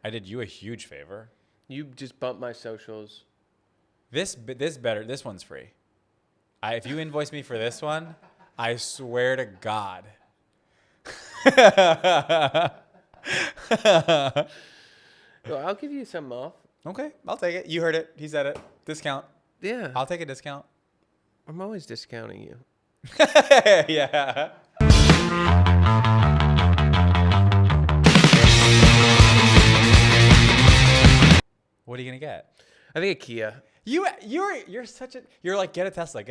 I did you a huge favor. You just bumped my socials. This one's free. If you invoice me for this one, I swear to God. Well, I'll give you some off. Okay, I'll take it. You heard it. He said it. Discount. Yeah. I'll take a discount. I'm always discounting you. Yeah. What are you gonna get? I think a Kia. You're such a you're like get a Tesla.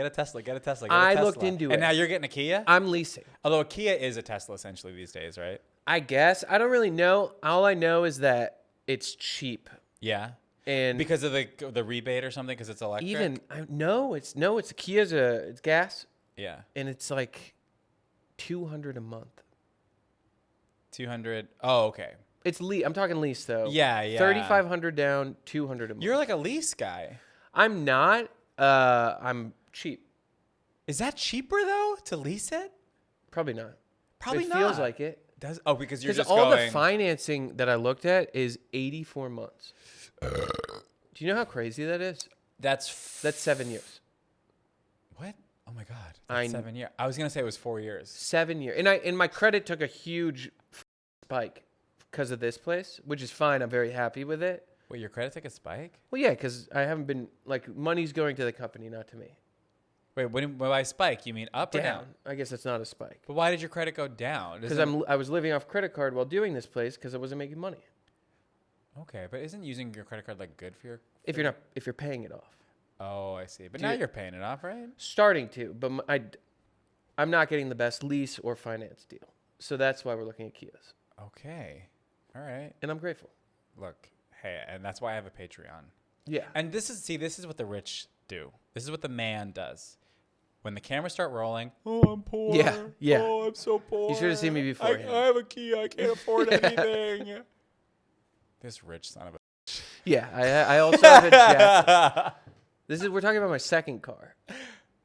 I looked into it. And now you're getting a Kia? I'm leasing. Although a Kia is a Tesla essentially these days, right? I guess. I don't really know. All I know is that it's cheap. Yeah. And because of the rebate or something, because it's electric. It's a Kia's it's gas. Yeah. And it's like $200 a month. 200. Oh, okay. It's I'm talking lease though. Yeah. $3,500 down, $200 a month. You're like a lease guy. I'm not. I'm cheap. Is that cheaper though to lease it? Probably not. Probably not. It feels like it. Because you're just all the financing that I looked at is 84 months. Do you know how crazy that is? That's 7 years. What? Oh my God. That's 7 years. I was gonna say it was 4 years. 7 years. And my credit took a huge spike because of this place, which is fine. I'm very happy with it. Wait, your credit took a spike? Well, yeah, because I haven't been money's going to the company, not to me. Wait, when by spike you mean up or down? I guess that's not a spike. But why did your credit go down? Because I was living off credit card while doing this place because I wasn't making money. Okay, but isn't using your credit card like good for your? If you're paying it off. Oh, I see. But now you're paying it off, right? Starting to, but I'm not getting the best lease or finance deal, so that's why we're looking at Kias. Okay, all right. And I'm grateful. Look, hey, and that's why I have a Patreon. Yeah. And this is what the rich do. This is what the man does. When the cameras start rolling, oh, I'm poor. Yeah. Oh, I'm so poor. You should have seen me beforehand. I have a Kia. I can't afford anything. This rich son of a. Yeah, I also have a jet. We're talking about my second car.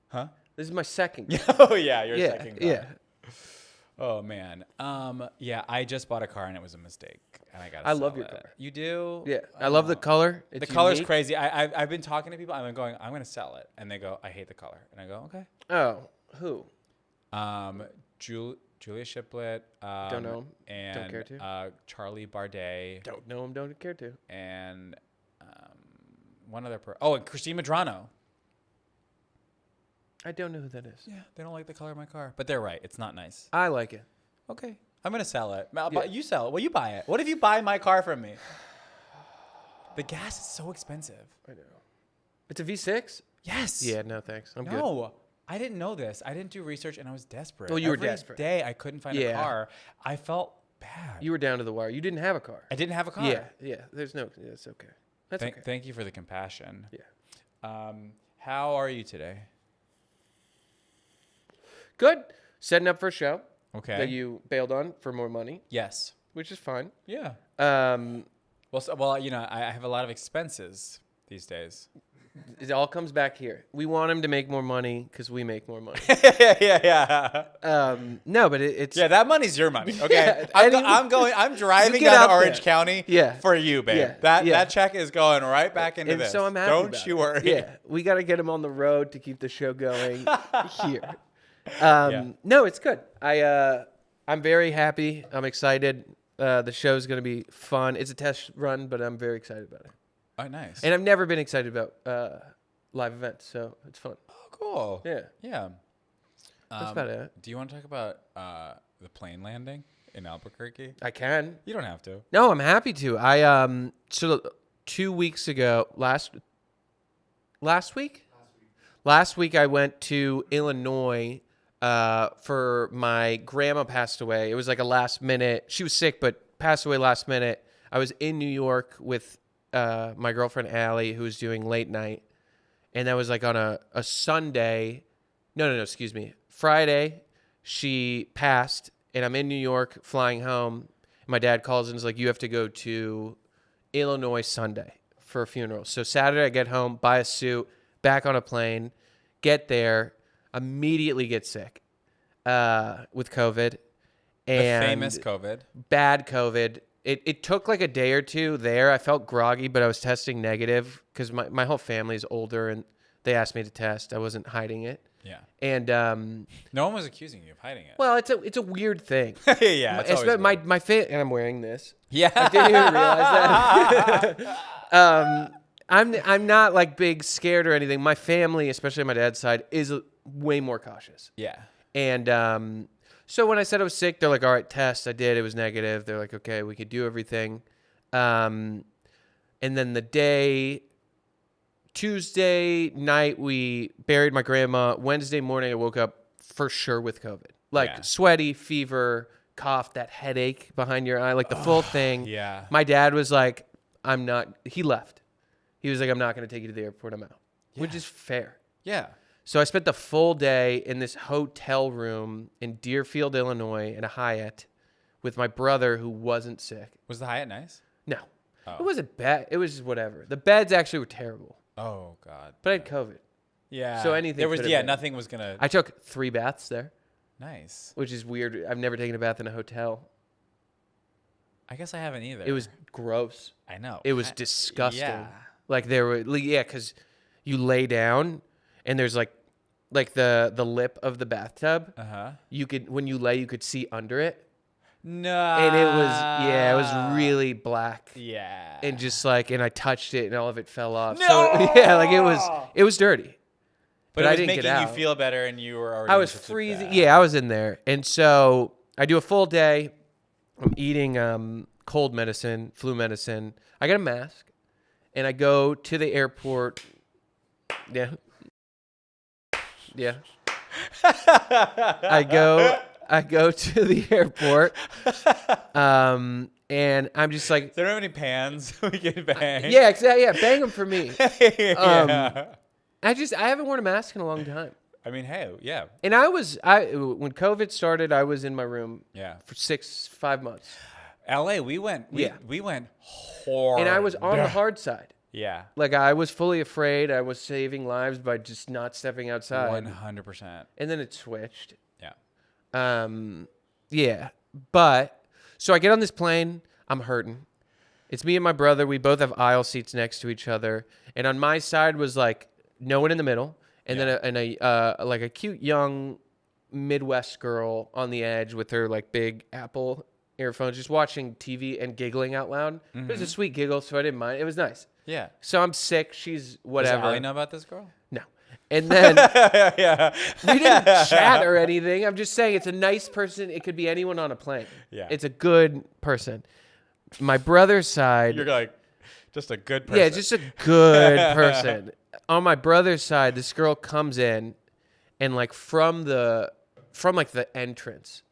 Huh? This is my second car. Oh yeah, your second car. Yeah. Oh man. Yeah, I just bought a car and it was a mistake, and I love your car. You do? Yeah, I love the color. The color's crazy. I've been talking to people. I'm going to sell it, and they go, I hate the color, and I go, okay. Oh, who? Julia Shiplett. Don't know him. And don't care to. Charlie Bardet. Don't know him. Don't care to. And one other and Christine Medrano. I don't know who that is. Yeah, they don't like the color of my car, but they're right. It's not nice. I like it. Okay, I'm gonna sell it. You sell it. Well, you buy it. What if you buy my car from me? The gas is so expensive. I know. It's a V6? Yes. Yeah. No, thanks. I'm good. No, I didn't know this. I didn't do research, and I was desperate. Well, you were desperate. Every day I couldn't find a car. I felt bad. You were down to the wire. You didn't have a car. I didn't have a car. Yeah. That's okay. That's okay. Thank you for the compassion. Yeah. How are you today? Good. Setting up for a show. Okay. That you bailed on for more money. Yes. Which is fine. Yeah. Well, I have a lot of expenses these days. It all comes back here. We want him to make more money because we make more money. Yeah. No, but it's that money's your money. Okay. Yeah, I'm driving down to Orange County. Yeah. For you, babe. Yeah. That check is going right back into this. So I'm happy. Don't you worry. Yeah. We got to get him on the road to keep the show going here. No, it's good. I'm very happy. I'm excited. The show's going to be fun. It's a test run, but I'm very excited about it. Oh, nice. And I've never been excited about live events, so it's fun. Oh, cool. Yeah. Yeah. That's about it. Do you want to talk about the plane landing in Albuquerque? I can. You don't have to. No, I'm happy to. So 2 weeks ago, last week I went to Illinois for my grandma passed away. It was like a last minute. She was sick, but passed away last minute. I was in New York with my girlfriend Allie, who was doing late night, and that was like on a Sunday. No, excuse me. Friday, she passed, and I'm in New York flying home. My dad calls and is like, "You have to go to Illinois Sunday for a funeral." So Saturday, I get home, buy a suit, back on a plane, get there, immediately get sick with COVID. And the famous COVID. Bad COVID. It took like a day or two there. I felt groggy, but I was testing negative because my whole family is older and they asked me to test. I wasn't hiding it. Yeah. And No one was accusing you of hiding it. well, it's a weird thing. Yeah. It's always weird. My and I'm wearing this. Yeah. I didn't even realize that. I'm not like big scared or anything. My family, especially on my dad's side, is way more cautious. Yeah. And so when I said I was sick, they're like, all right, test. I did. It was negative. They're like, okay, we could do everything. And then Tuesday night, we buried my grandma. Wednesday morning, I woke up for sure with COVID. Like sweaty, fever, cough, that headache behind your eye, like the full thing. Yeah. My dad was like, he left. He was like, I'm not going to take you to the airport. I'm out, which is fair. Yeah. So I spent the full day in this hotel room in Deerfield, Illinois, in a Hyatt with my brother who wasn't sick. Was the Hyatt nice? No. Oh. It wasn't bad. It was just whatever. The beds actually were terrible. Oh, God. But I had COVID. Yeah. So anything there was could have been. nothing was gonna. I took 3 baths there. Nice. Which is weird. I've never taken a bath in a hotel. I guess I haven't either. It was gross. I know. It was disgusting. Yeah. Like because you lay down and there's like the lip of the bathtub. You could when you lay you could see under it. No. And it was really black. Yeah. And just like and I touched it and all of it fell off. No! So yeah, like it was dirty. But I it was didn't making get you out. feel better, and you were already. I was freezing. Yeah, I was in there, and so I do a full day. I'm eating cold medicine, flu medicine. I got a mask, and I go to the airport. Yeah. I go to the airport, and I'm just like, "There don't have any pans we can bang." Yeah, exactly. Yeah, bang them for me. Yeah. I haven't worn a mask in a long time. I mean, hey, yeah. And when COVID started, I was in my room for 5 months. LA, we went hard. And I was on the hard side. Yeah. Like I was fully afraid. I was saving lives by just not stepping outside. 100%. And then it switched. Yeah. Yeah. But so I get on this plane, I'm hurting. It's me and my brother. We both have aisle seats next to each other. And on my side was like no one in the middle, and then a cute young Midwest girl on the edge with her like big Apple earphones, just watching TV and giggling out loud. It was a sweet giggle, so I didn't mind. It was nice. Yeah. So I'm sick. She's whatever. Does Ali know about this girl? No. And then Yeah. we didn't chat or anything. I'm just saying it's a nice person. It could be anyone on a plane. Yeah. It's a good person. My brother's side. You're like, just a good person. Yeah, just a good person. On my brother's side, this girl comes in, and like from the entrance,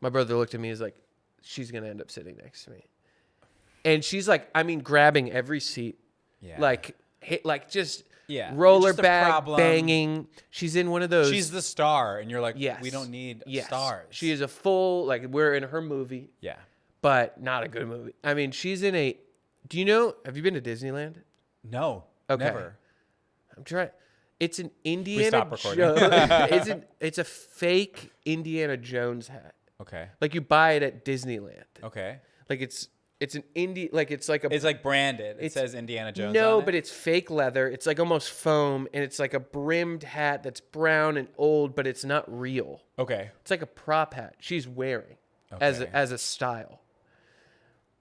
my brother looked at me. He's like, she's gonna end up sitting next to me, and she's like, grabbing every seat, just roller just a bag problem. banging. She's in one of those. She's the star, and you're like, Yes. we don't need Yes. stars. She is a full we're in her movie, Yeah. but not a good movie. I mean, she's in a. Do you know? Have you been to Disneyland? No. Okay. Never. I'm trying. It's an Indiana stop recording. Jones. It's a fake Indiana Jones hat. Okay. Like you buy it at Disneyland. Okay. Like it's an indie. Like it's like a. It's like branded. It says Indiana Jones. No, on but it. it's fake leather. It's like almost foam, and it's like a brimmed hat that's brown and old, but it's not real. Okay. It's like a prop hat she's wearing Okay. as a style.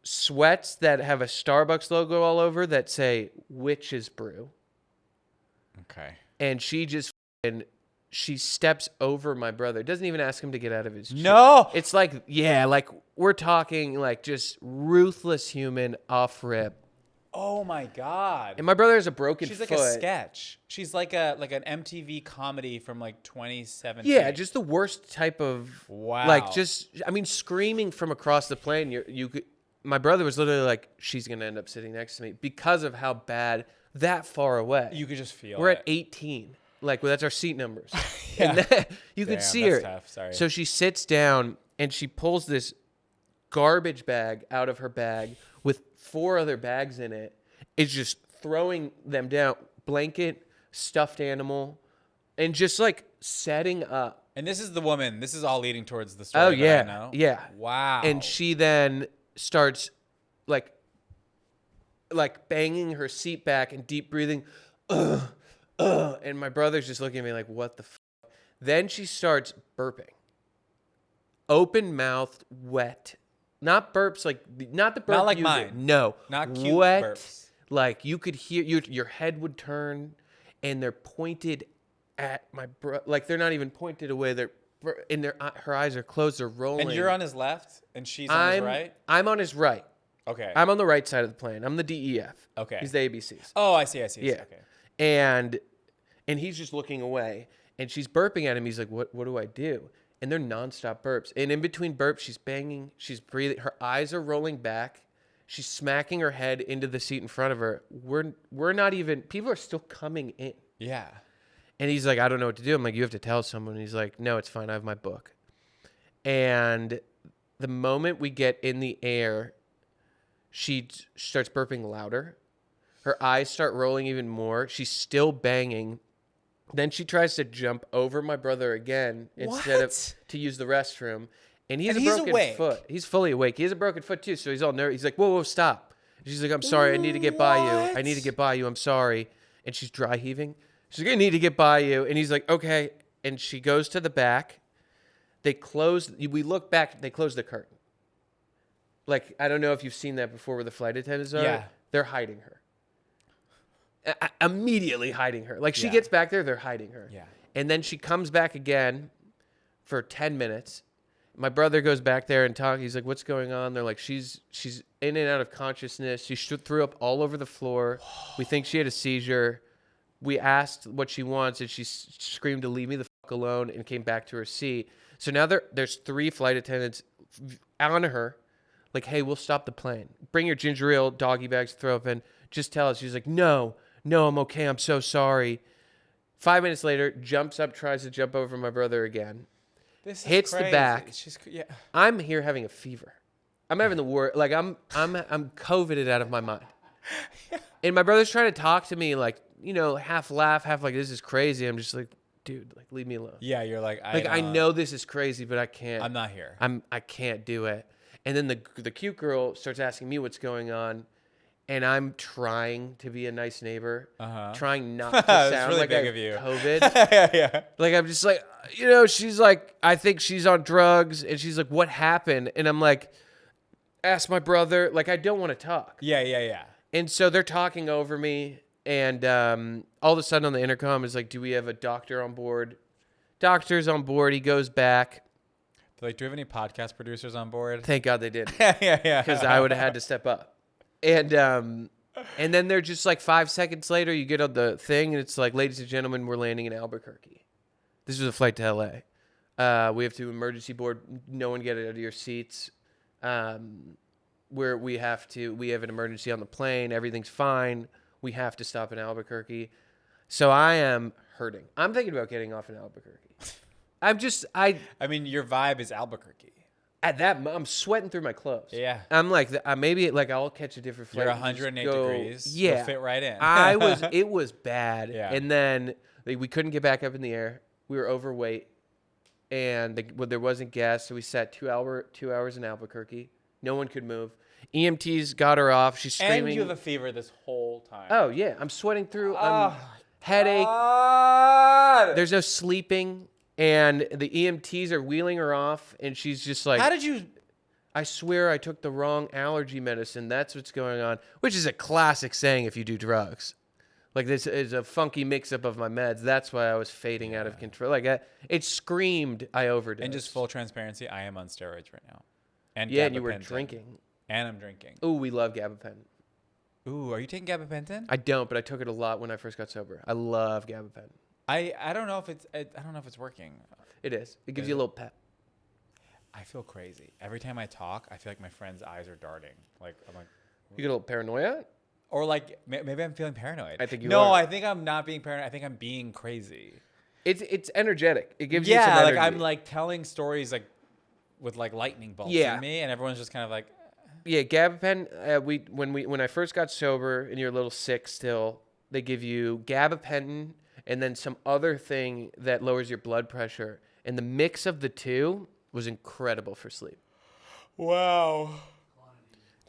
Sweats that have a Starbucks logo all over that say Witch's Brew. Okay. And she steps over my brother. Doesn't even ask him to get out of his chair. No. It's like we're talking like just ruthless human off rip. Oh my God. And my brother has a broken She's foot. like a sketch. She's like an MTV comedy from like 2017. Yeah, just the worst type of Wow. Like screaming from across the plane. You could. My brother was literally like, she's gonna end up sitting next to me because of how bad that far away. You could just feel. We're it. at 18. Like, well, that's our seat numbers. Yeah. And then, you could Damn, see that's her. tough. Sorry. So she sits down and she pulls this garbage bag out of her bag with 4 other bags in it. Is just throwing them down. Blanket, stuffed animal, and just like setting up. And this is the woman. This is all leading towards the story. Oh, that yeah. I know. Yeah. Wow. And she then starts like banging her seat back and deep breathing. And my brother's just looking at me like, what the f-? Then she starts burping. Open mouthed, wet. Not burps not the burp. Not like you mine. do. No. Not cute wet, burps. Like you could hear your head would turn, and they're pointed at my bro. Like they're not even pointed away. They're in her eyes are closed. They're rolling. And you're on his left, and she's on his right. I'm on his right. Okay. I'm on the right side of the plane. I'm the DEF. Okay. He's the ABCs. Oh, I see. Yeah. Okay. And he's just looking away, and she's burping at him. He's like, "What do I do?" And they're nonstop burps. And in between burps, she's banging, she's breathing. Her eyes are rolling back. She's smacking her head into the seat in front of her. We're not even. People are still coming in. Yeah. And he's like, I don't know what to do. I'm like, you have to tell someone. And he's like, no, it's fine. I have my book. And the moment we get in the air, she starts burping louder. Her eyes start rolling even more. She's still banging. Then she tries to jump over my brother again instead of to use the restroom. And he has a broken awake. foot. He's fully awake. He has a broken foot too, so he's all nervous. He's like, whoa, stop. And she's like, I'm sorry. I need to get by you. I need to get by you. I'm sorry. And she's dry heaving. She's like, I need to get by you. And he's like, okay. And she goes to the back. We look back. They close the curtain. Like, I don't know if you've seen that before where the flight attendants are. Yeah. They're hiding her. Immediately hiding her. Like, she gets back there, they're hiding her. Yeah. And then she comes back again for 10 minutes. My brother goes back there and talks. He's like, what's going on? They're like, she's in and out of consciousness. She threw up all over the floor. We think she had a seizure. We asked what she wants, and she screamed to leave me the fuck alone and came back to her seat. So now there's 3 flight attendants on her. Like, hey, we'll stop the plane. Bring your ginger ale, doggy bags, throw up in. Just tell us. She's like, no, I'm okay. I'm so sorry. 5 minutes later, jumps up, tries to jump over my brother again. This is hits crazy. the back. Yeah. I'm here having a fever. I'm having the worst. Like I'm COVIDed out of my mind. And my brother's trying to talk to me, like, half laugh, half like, this is crazy. I'm just like, dude, like, leave me alone. Yeah, you're like, I know this is crazy, but I can't. I'm not here. I can't do it. And then the cute girl starts asking me what's going on, and I'm trying to be a nice neighbor, trying not to sound really like big I of you. COVID. Yeah. Like, I'm just like, she's like, I think she's on drugs, and she's like, what happened? And I'm like, ask my brother. Like, I don't want to talk. Yeah. And so they're talking over me, and all of a sudden on the intercom is like, do we have a doctor on board? Doctor's on board. He goes back. They're like, do we have any podcast producers on board? Thank God they did. Yeah. Because I would have had to step up. And then they're just like 5 seconds later, you get on the thing, and it's like, ladies and gentlemen, we're landing in Albuquerque. This was a flight to LA. We have to emergency board. No one get out of your seats. We have an emergency on the plane. Everything's fine. We have to stop in Albuquerque. So I am hurting. I'm thinking about getting off in Albuquerque. I mean, your vibe is Albuquerque. At that, I'm sweating through my clothes. Yeah. I'm like, maybe like I'll catch a different flight. You're 108 degrees. Yeah. You'll fit right in. It was bad. Yeah. And then we couldn't get back up in the air. We were overweight, and there wasn't gas, so we sat 2 hours in Albuquerque. No one could move. EMTs got her off. She's screaming. And you have a fever this whole time. Oh yeah, I'm sweating through. Oh, Headache. God. There's no sleeping. And the EMTs are wheeling her off, and she's just like, how did you? I swear I took the wrong allergy medicine. That's what's going on, which is a classic saying if you do drugs. Like, this is a funky mix-up of my meds. That's why I was fading out of control. Like, it screamed I overdosed. And just full transparency, I am on steroids right now. And and you were gabapentin. drinking. And I'm drinking. Ooh, we love gabapentin. Ooh, are you taking gabapentin? I don't, but I took it a lot when I first got sober. I love gabapentin. I don't know if it's working. It is. It gives you a little pep. I feel crazy. Every time I talk, I feel like my friend's eyes are darting. Like, I'm like, You get a little paranoia? or like maybe I'm feeling paranoid. I think you No, are. I think I'm not being paranoid. I think I'm being crazy. It's energetic. It gives you some Yeah, energy. like I'm like telling stories like with like lightning bolts in me, and everyone's just kind of like, Yeah, gabapentin. When I first got sober and you're a little sick still, they give you gabapentin and then some other thing that lowers your blood pressure, and the mix of the two was incredible for sleep. wow.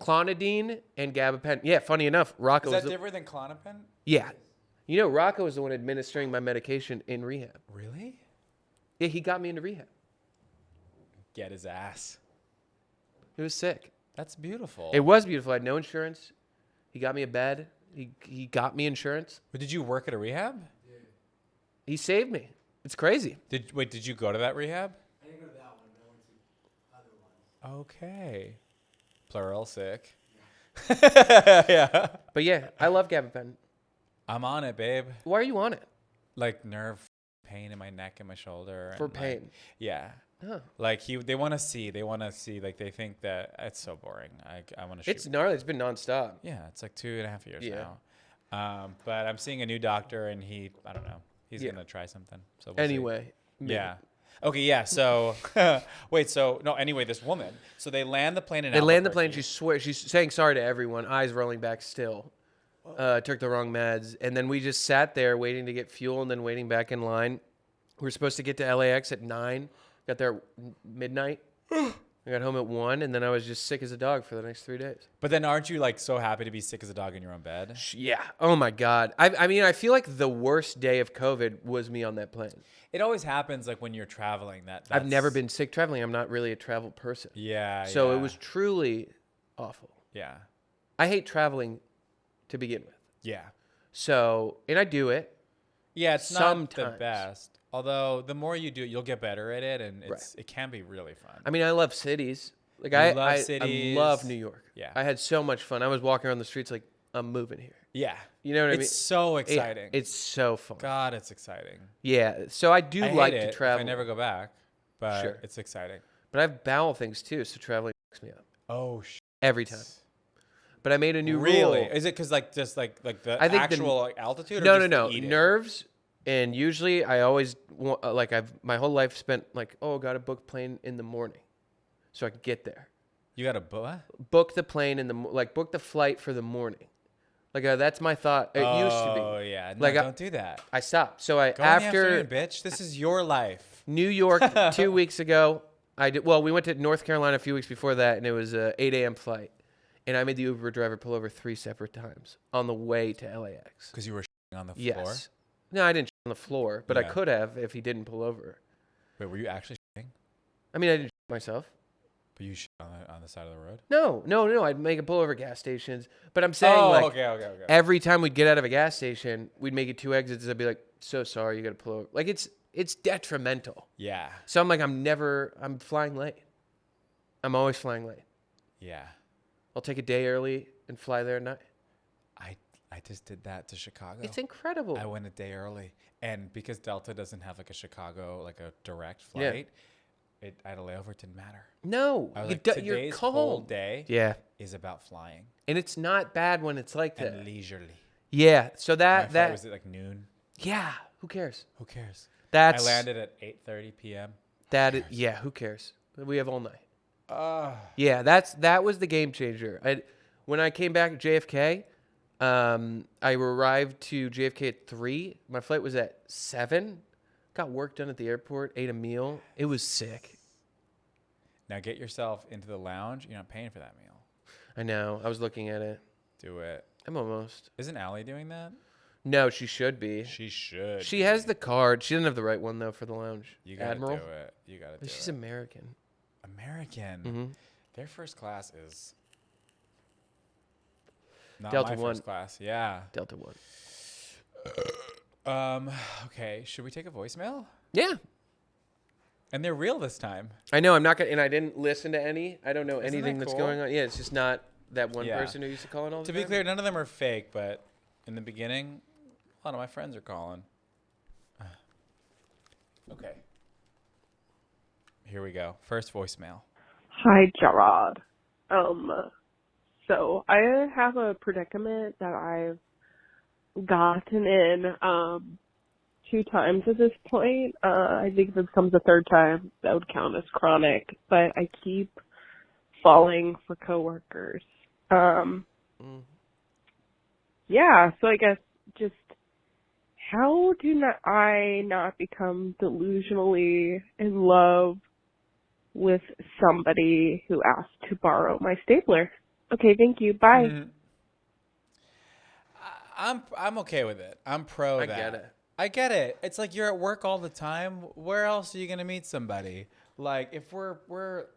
Clonidine and gabapentin. Yeah, funny enough, Rocco Is was that different than Klonopin? yeah. You know, Rocco was the one administering my medication in rehab. Really? Yeah, he got me into rehab. Get his ass. It was sick. That's beautiful. It was beautiful. I had no insurance. He got me a bed. He got me insurance. But did you work at a rehab? He saved me. It's crazy. Did you go to that rehab? I didn't go to that one, but I went to other ones. Okay. Plural sick. Yeah. Yeah. But yeah, I love gabapentin. I'm on it, babe. Why are you on it? Like nerve pain in my neck and my shoulder. For and like- pain. yeah. Oh. Like they want to see, like they think that it's so boring. I want to shoot. It's gnarly. It's been nonstop. Yeah, it's like 2.5 years Yeah. now. But I'm seeing a new doctor and I don't know. He's Yeah. going to try something. So we'll see. Anyway. Yeah. Okay, yeah. So, anyway, this woman. So they land the plane in They land the plane. Albuquerque. She's saying sorry to everyone. Eyes rolling back still. Took the wrong meds. And then we just sat there waiting to get fuel and then waiting back in line. We were supposed to get to LAX at 9. Got there at midnight. I got home at 1. And then I was just sick as a dog for the next 3 days. But then aren't you like so happy to be sick as a dog in your own bed? Yeah. Oh, my God. I mean, I feel like the worst day of COVID was me on that plane. It always happens like when you're traveling. I've never been sick traveling. I'm not really a travel person. Yeah. So yeah. it was truly awful. Yeah. I hate traveling to begin with. Yeah. So, and I do it. Yeah, it's not the Sometimes. best. Although the more you do it, you'll get better at it, and Right. it can be really fun. I mean, I love cities. Like You I love cities. I love New York. Yeah. I had so much fun. I was walking around the streets like I'm moving here. Yeah. You know what I mean? It's so Yeah, exciting. it's so fun. God, it's exciting. Yeah. So I do I like hate to it travel. if I never go back, but Sure. it's exciting. But I have bowel things too, so traveling fucks me up Oh, every time. But I made a new really? rule. Is it because like just like the I think actual like altitude? Or No, just no, no. eating? Nerves. And usually I always want, like I've my whole life spent like, oh, got to book plane in the morning so I can get there. You got a what? Book the plane in the book the flight for the morning. Like that's my thought. It used to be. Oh yeah. No, Like, don't do that. I stopped. So I Go in the after afternoon, bitch. This is your life. New York 2 weeks ago, I did well. We went to North Carolina a few weeks before that, and it was a 8 a.m. flight. And I made the Uber driver pull over 3 separate times on the way to LAX. Because you were on the floor. Yes. No, I didn't on the floor, but I Yeah. could have if he didn't pull over. Wait, were you actually shitting? I mean, I didn't myself. But you shit on the side of the road? No. I'd make him pull over gas stations. But I'm saying, Oh, like, okay. every time we'd get out of a gas station, we'd make it 2 exits. I'd be like, so sorry, you got to pull over. Like, it's detrimental. Yeah. So I'm like, I'm flying late. I'm always flying late. Yeah. I'll take a day early and fly there at night. I just did that to Chicago. It's incredible. I went a day early. And because Delta doesn't have like a Chicago, like a direct Yeah. flight, I had a layover. It didn't matter. No, I was you like, you're today's cold. whole day Yeah, is about flying and it's not bad when it's like that. and leisurely. Yeah, so My that flight was at like noon. yeah, who cares? Who cares? That's I landed at 8:30 p.m. yeah, who cares? We have all night. Uh, Yeah, that was the game changer. When I came back at JFK, I arrived to JFK at 3. My flight was at 7. Got work done at the airport. Ate a meal. It was sick. now get yourself into the lounge. You're not paying for that meal. I know. I was looking at it. Do it. I'm almost. Isn't Allie doing that? No, she should be. She should. She has the card. She doesn't have the right one though for the lounge. You gotta Admiral. do it. You gotta do But she's it. American. American. hmm Their first class is not Delta my One. first class. Yeah. Delta 1. Okay. Should we take a voicemail? Yeah. And they're real this time. I know. I'm not gonna. And I didn't listen to any. I don't know Isn't anything that that's cool? going on. Yeah, it's just not that one Yeah. person who used to call in all the To time. be clear, none of them are fake, but in the beginning, a lot of my friends are calling. Okay. Here we go. First voicemail. Hi, Gerard. So I have a predicament that I've gotten in 2 times at this point. I think if it becomes a 3rd time, that would count as chronic. But I keep falling for coworkers. Yeah. So I guess just how do I not become delusionally in love with somebody who asked to borrow my stapler? Okay, thank you. Bye. Mhm. I'm okay with it. I'm pro I that. get it. I get it. It's like you're at work all the time. Where else are you gonna meet somebody? Like if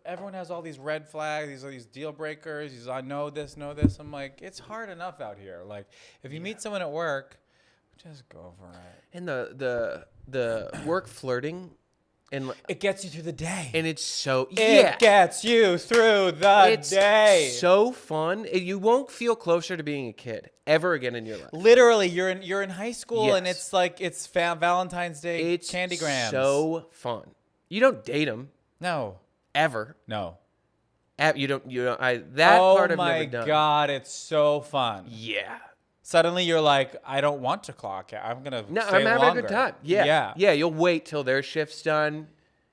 everyone has all these red flags, these deal breakers. I know this, know this. I'm like, it's hard enough out here. Like if you meet someone at work, just go for it. And the work flirting, and It gets you through the day. and it's so It gets you through the it's day. so fun. You won't feel closer to being a kid ever again in your life. Literally, you're in high school and Yes. it's like it's Valentine's Day It's candy grams. so fun. You don't date them no, ever. no. You don't. That Oh part I've my never done. God, it's so fun. Yeah. Suddenly you're like, I don't want to clock out. I'm gonna No, stay I'm having longer. a good time. Yeah. Yeah. Yeah. You'll wait till their shift's done.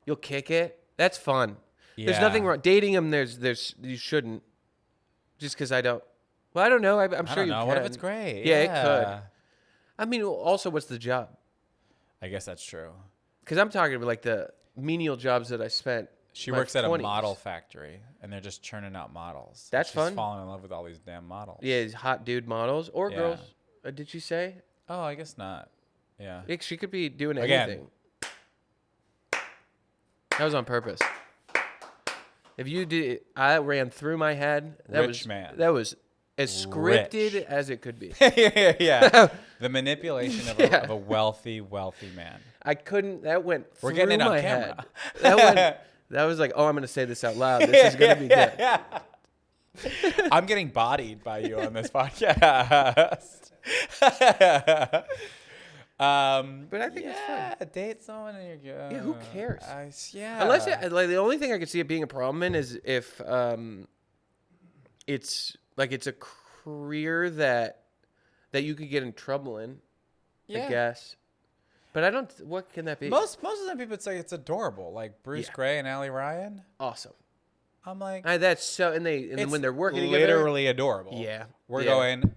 You'll kick it. That's fun. There's Yeah. nothing wrong. Dating them, you shouldn't. Just because I don't. Well, I don't know. I'm I sure don't you know. can. What if it's great? Yeah, it could. I mean, also, what's the job? I guess that's true. Because I'm talking about like the menial jobs that I spent. She my works at a 20s. model factory, and they're just churning out models. That's She's fun. falling in love with all these damn models. Yeah, these hot dude models or Yeah. girls. Did she say? Oh, I guess not. Yeah. Yeah, she could be doing Again. anything. That was on purpose. If you did, I ran through my head. Rich man. That was as scripted Rich. as it could be. Yeah. The manipulation of, Yeah. of a wealthy man. I couldn't. That went. We're through getting it on my camera. head. That went. That was like, oh, I'm gonna say this out loud. This is gonna be good. Yeah. I'm getting bodied by you on this podcast. But I think it's fun. Date someone and you're good. Yeah, who cares? Yeah. Unless like the only thing I could see it being a problem in is if it's a career that you could get in trouble in. I guess. But I don't. What can that be? Most of the people would say it's adorable, like Bruce Yeah. Gray and Allie Ryan. Awesome. I'm like, That's so. And then it's when they're working together, literally adorable. Yeah. We're Yeah. going.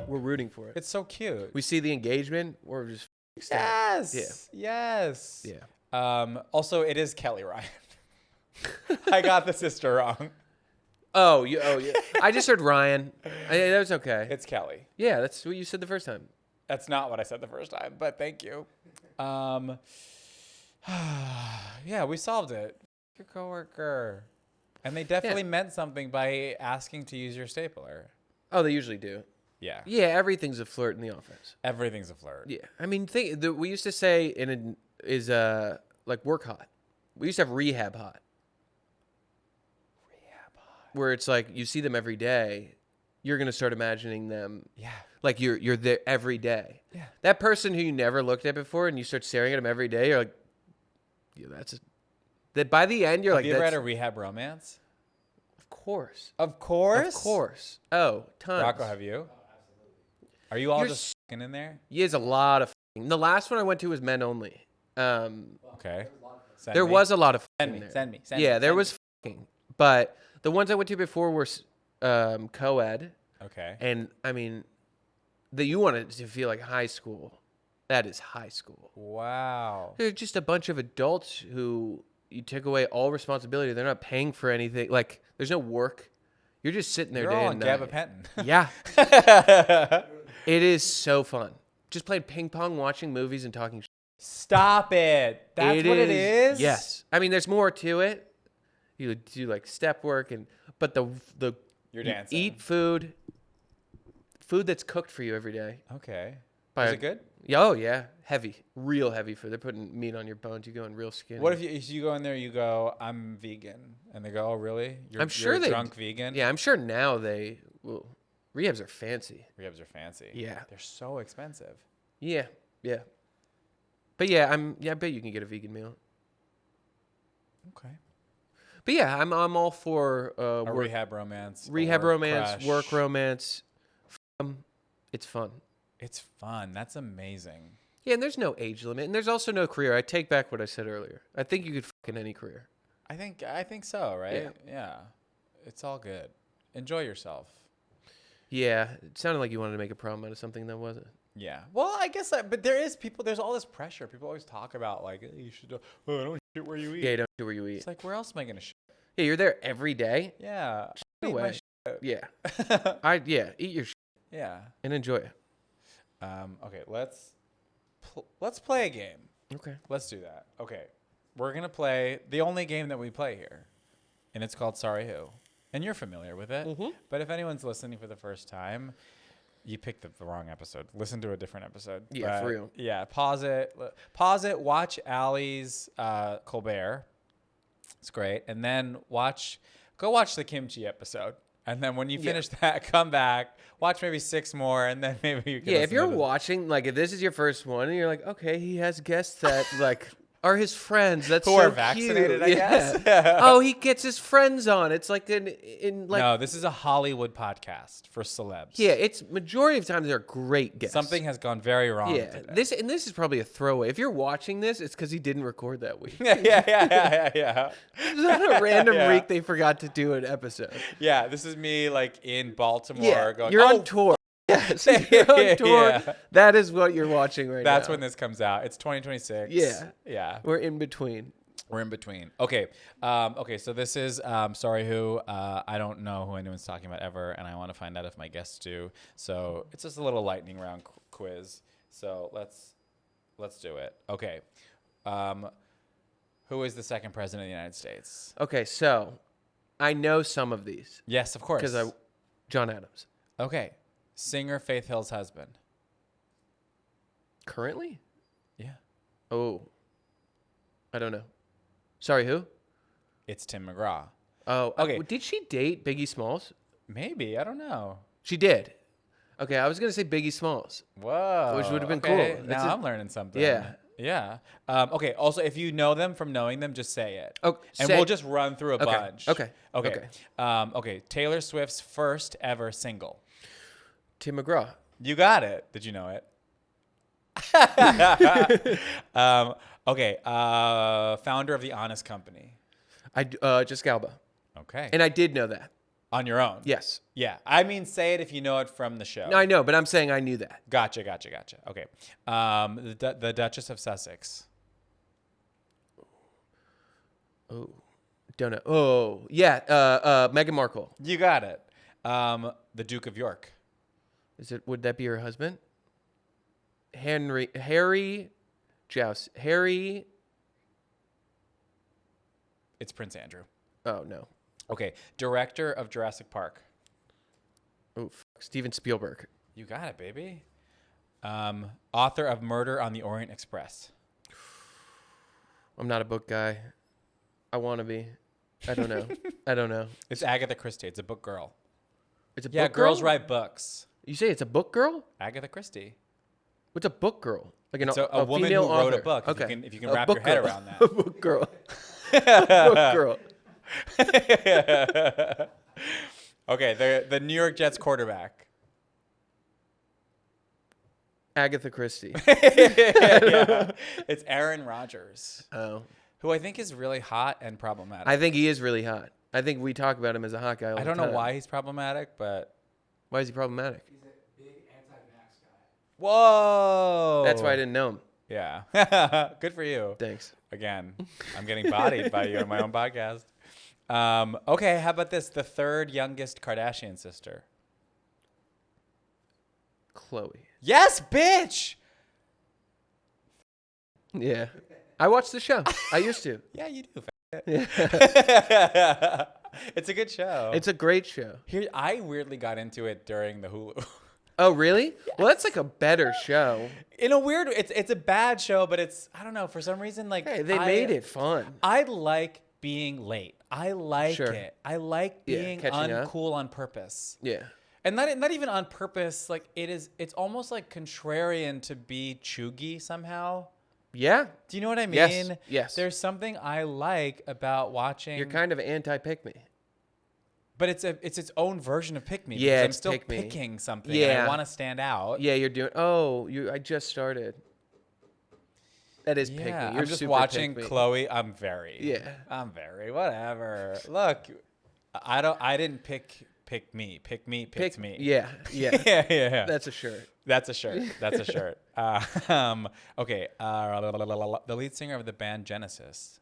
we're rooting for it. It's so cute. We see the engagement. We're just ecstatic. Yes. Yes. Yeah. Also, it is Kelly Ryan. I got the sister wrong. Oh, yeah. I just heard Ryan. That was okay. It's Kelly. Yeah, that's what you said the first time. That's not what I said the first time, but thank you. Yeah, we solved it. Your coworker. And they definitely meant something by asking to use your stapler. Oh, they usually do. Yeah. Yeah, everything's a flirt in the office. Everything's a flirt. Yeah, I mean, we used to say like work hot. We used to have rehab hot. Where it's like you see them every day, you're gonna start imagining them. Yeah. Like you're there every day. Yeah. That person who you never looked at before, and you start staring at them every day, you're like, yeah, that. By the end, you're Have like, you ever had a rehab romance? of course, Of course. of course. Oh, tons. Rocco, have you? Are you all You're just f***ing in there? Yeah, it's a lot of. The last one I went to was men only. Okay. There was a lot of. Send There. me. Send me. Yeah, there send was, but the ones I went to before were co-ed, me. Okay. and I mean, you want it to feel like high school. That is high school. Wow. They're just a bunch of adults who you take away all responsibility. They're not paying for anything. Like, there's no work. You're just sitting there You're day all and on night. gabapentin. Yeah. It is so fun. Just playing ping pong, watching movies, and talking. Stop it. That's what it is? Yes. I mean, there's more to it. You do like step work, but the You're you dancing. eat food that's cooked for you every day. Okay. By Is a- it good? Yeah, oh yeah, heavy, real heavy food. They're putting meat on your bones. You go in real skinny. What if you go in there, you go, I'm vegan. And they go, oh, really? I'm sure you're a they drunk vegan? Yeah, I'm sure now rehabs are fancy. Rehabs are fancy. Yeah. They're so expensive. Yeah, yeah. But yeah, I bet you can get a vegan meal. Okay. But yeah, I'm all for A work, rehab romance. rehab or romance, crush. work romance. It's fun. It's fun. That's amazing. Yeah, and there's no age limit, and there's also no career. I take back what I said earlier. I think you could in any career. I think so, right? Yeah. It's all good. Enjoy yourself. Yeah, it sounded like you wanted to make a problem out of something that wasn't. Yeah. Well, I guess, but there's all this pressure. People always talk about, like, you should, don't shit where you eat. Yeah, you don't do where you eat. It's like, where else am I going to shit? Yeah, you're there every day. Yeah. No Eat my way. shit. Yeah. Eat your shit Yeah. and enjoy it. Okay, let's play a game. Okay. Let's do that. Okay. We're going to play the only game that we play here, and it's called Sorry Who. And you're familiar with it. Mhm. But if anyone's listening for the first time, you picked the wrong episode. Listen to a different episode. Yeah, for real. Yeah, pause it. Watch Allie's Colbert. It's great. And then go watch the kimchi episode. And then when you finish that, come back, watch maybe 6 more, and then maybe you can Yeah, if listen you're to the- watching, like, if this is your first one, and you're like, okay, he has guests that, like, are his friends. That's Who so are vaccinated, I cute. guess. Oh, he gets his friends on. It's like like. No, this is a Hollywood podcast for celebs. Yeah, it's majority of times they're great guests. Something has gone very wrong Yeah, today. this is probably a throwaway. If you're watching this, it's because he didn't record that week. yeah. It's not a random week they forgot to do an episode. Yeah, this is me like in Baltimore Yeah, going, you're "Oh, on tour. Yes, you're on tour. Yeah. That is what you're watching right now. That's when this comes out. It's 2026. Yeah. Yeah. We're in between. We're in between. Okay. Okay. So this is Sorry Who. I don't know who anyone's talking about ever, and I want to find out if my guests do. So it's just a little lightning round quiz. So let's do it. Okay. Who is the second president of the United States? Okay, so I know some of these Yes, of course. because John Adams. Okay. Singer Faith Hill's husband. Currently? Yeah. Oh, I don't know. Sorry, who? It's Tim McGraw. Oh, Okay. Did she date Biggie Smalls? Maybe. I don't know. She did. Okay, I was gonna say Biggie Smalls. Whoa. Which would have been okay. cool. Now I'm learning something. Yeah. Yeah. Okay. Also, if you know them from knowing them, just say it. Oh, and say- we'll just run through a Okay, bunch. okay, Okay. okay. Okay. Taylor Swift's first ever single. Tim McGraw. You got it. Did you know it? Okay. Founder of the Honest Company. Jessica Alba. Okay. And I did know that. On your own. Yes. Yeah. I mean, say it if you know it from the show. No, I know, but I'm saying I knew that. Gotcha. Okay. The Duchess of Sussex. Oh, don't know. Oh, yeah. Meghan Markle. You got it. The Duke of York. Would that be her husband? Harry Joust. Harry. It's Prince Andrew. Oh, no. Okay. Director of Jurassic Park. Oh, Steven Spielberg. You got it, baby. Author of Murder on the Orient Express. I'm not a book guy. I want to be. I don't know. I don't know. It's Agatha Christie. It's a book girl. It's a Yeah, book girls girl? write books. You say it's a book girl? Agatha Christie. What's a book girl? Like It's a woman female who wrote a author. book. Okay. If you can A wrap book your head girl. around that. A book girl. Book girl. Okay, the New York Jets quarterback. Agatha Christie. Yeah. It's Aaron Rodgers, Oh. who I think is really hot and problematic. I think he is really hot. I think we talk about him as a hot guy all I the don't know time. why he's problematic, but Why is he problematic? He's a big anti-vax guy. whoa. That's why I didn't know him. Yeah. Good for you. Thanks. Again, I'm getting bodied by you on my own podcast. Okay, how about this? The third youngest Kardashian sister. Chloe. Yes, bitch. Yeah. I watched the show. I used to. Yeah, you do. Yeah. It's a good show. It's a great show. Here, I weirdly got into it during the Hulu. Oh, really? Well, that's like a better show. In a weird, it's a bad show, but it's, I don't know, for some reason, like Hey, they made it fun. I like being late. I like Sure. it. I like Yeah, being catching up. uncool on purpose. Yeah. And not even on purpose. Like it's almost like contrarian to be chuggy somehow. Yeah. Do you know what I mean? Yes, yes. There's something I like about watching. You're kind of anti-pick me. But it's its own version of pick me. Yeah, because I'm it's still pick me. picking something. Yeah. I want to stand out. Yeah, you're doing. I just started. That is pick me. Yeah, You're I'm just super watching pick me. Chloe. I'm very whatever. Look, I didn't pick me. Pick me picked me. Yeah. Yeah. yeah. That's a shirt. That's a shirt. That's a shirt. Okay. The lead singer of the band Genesis.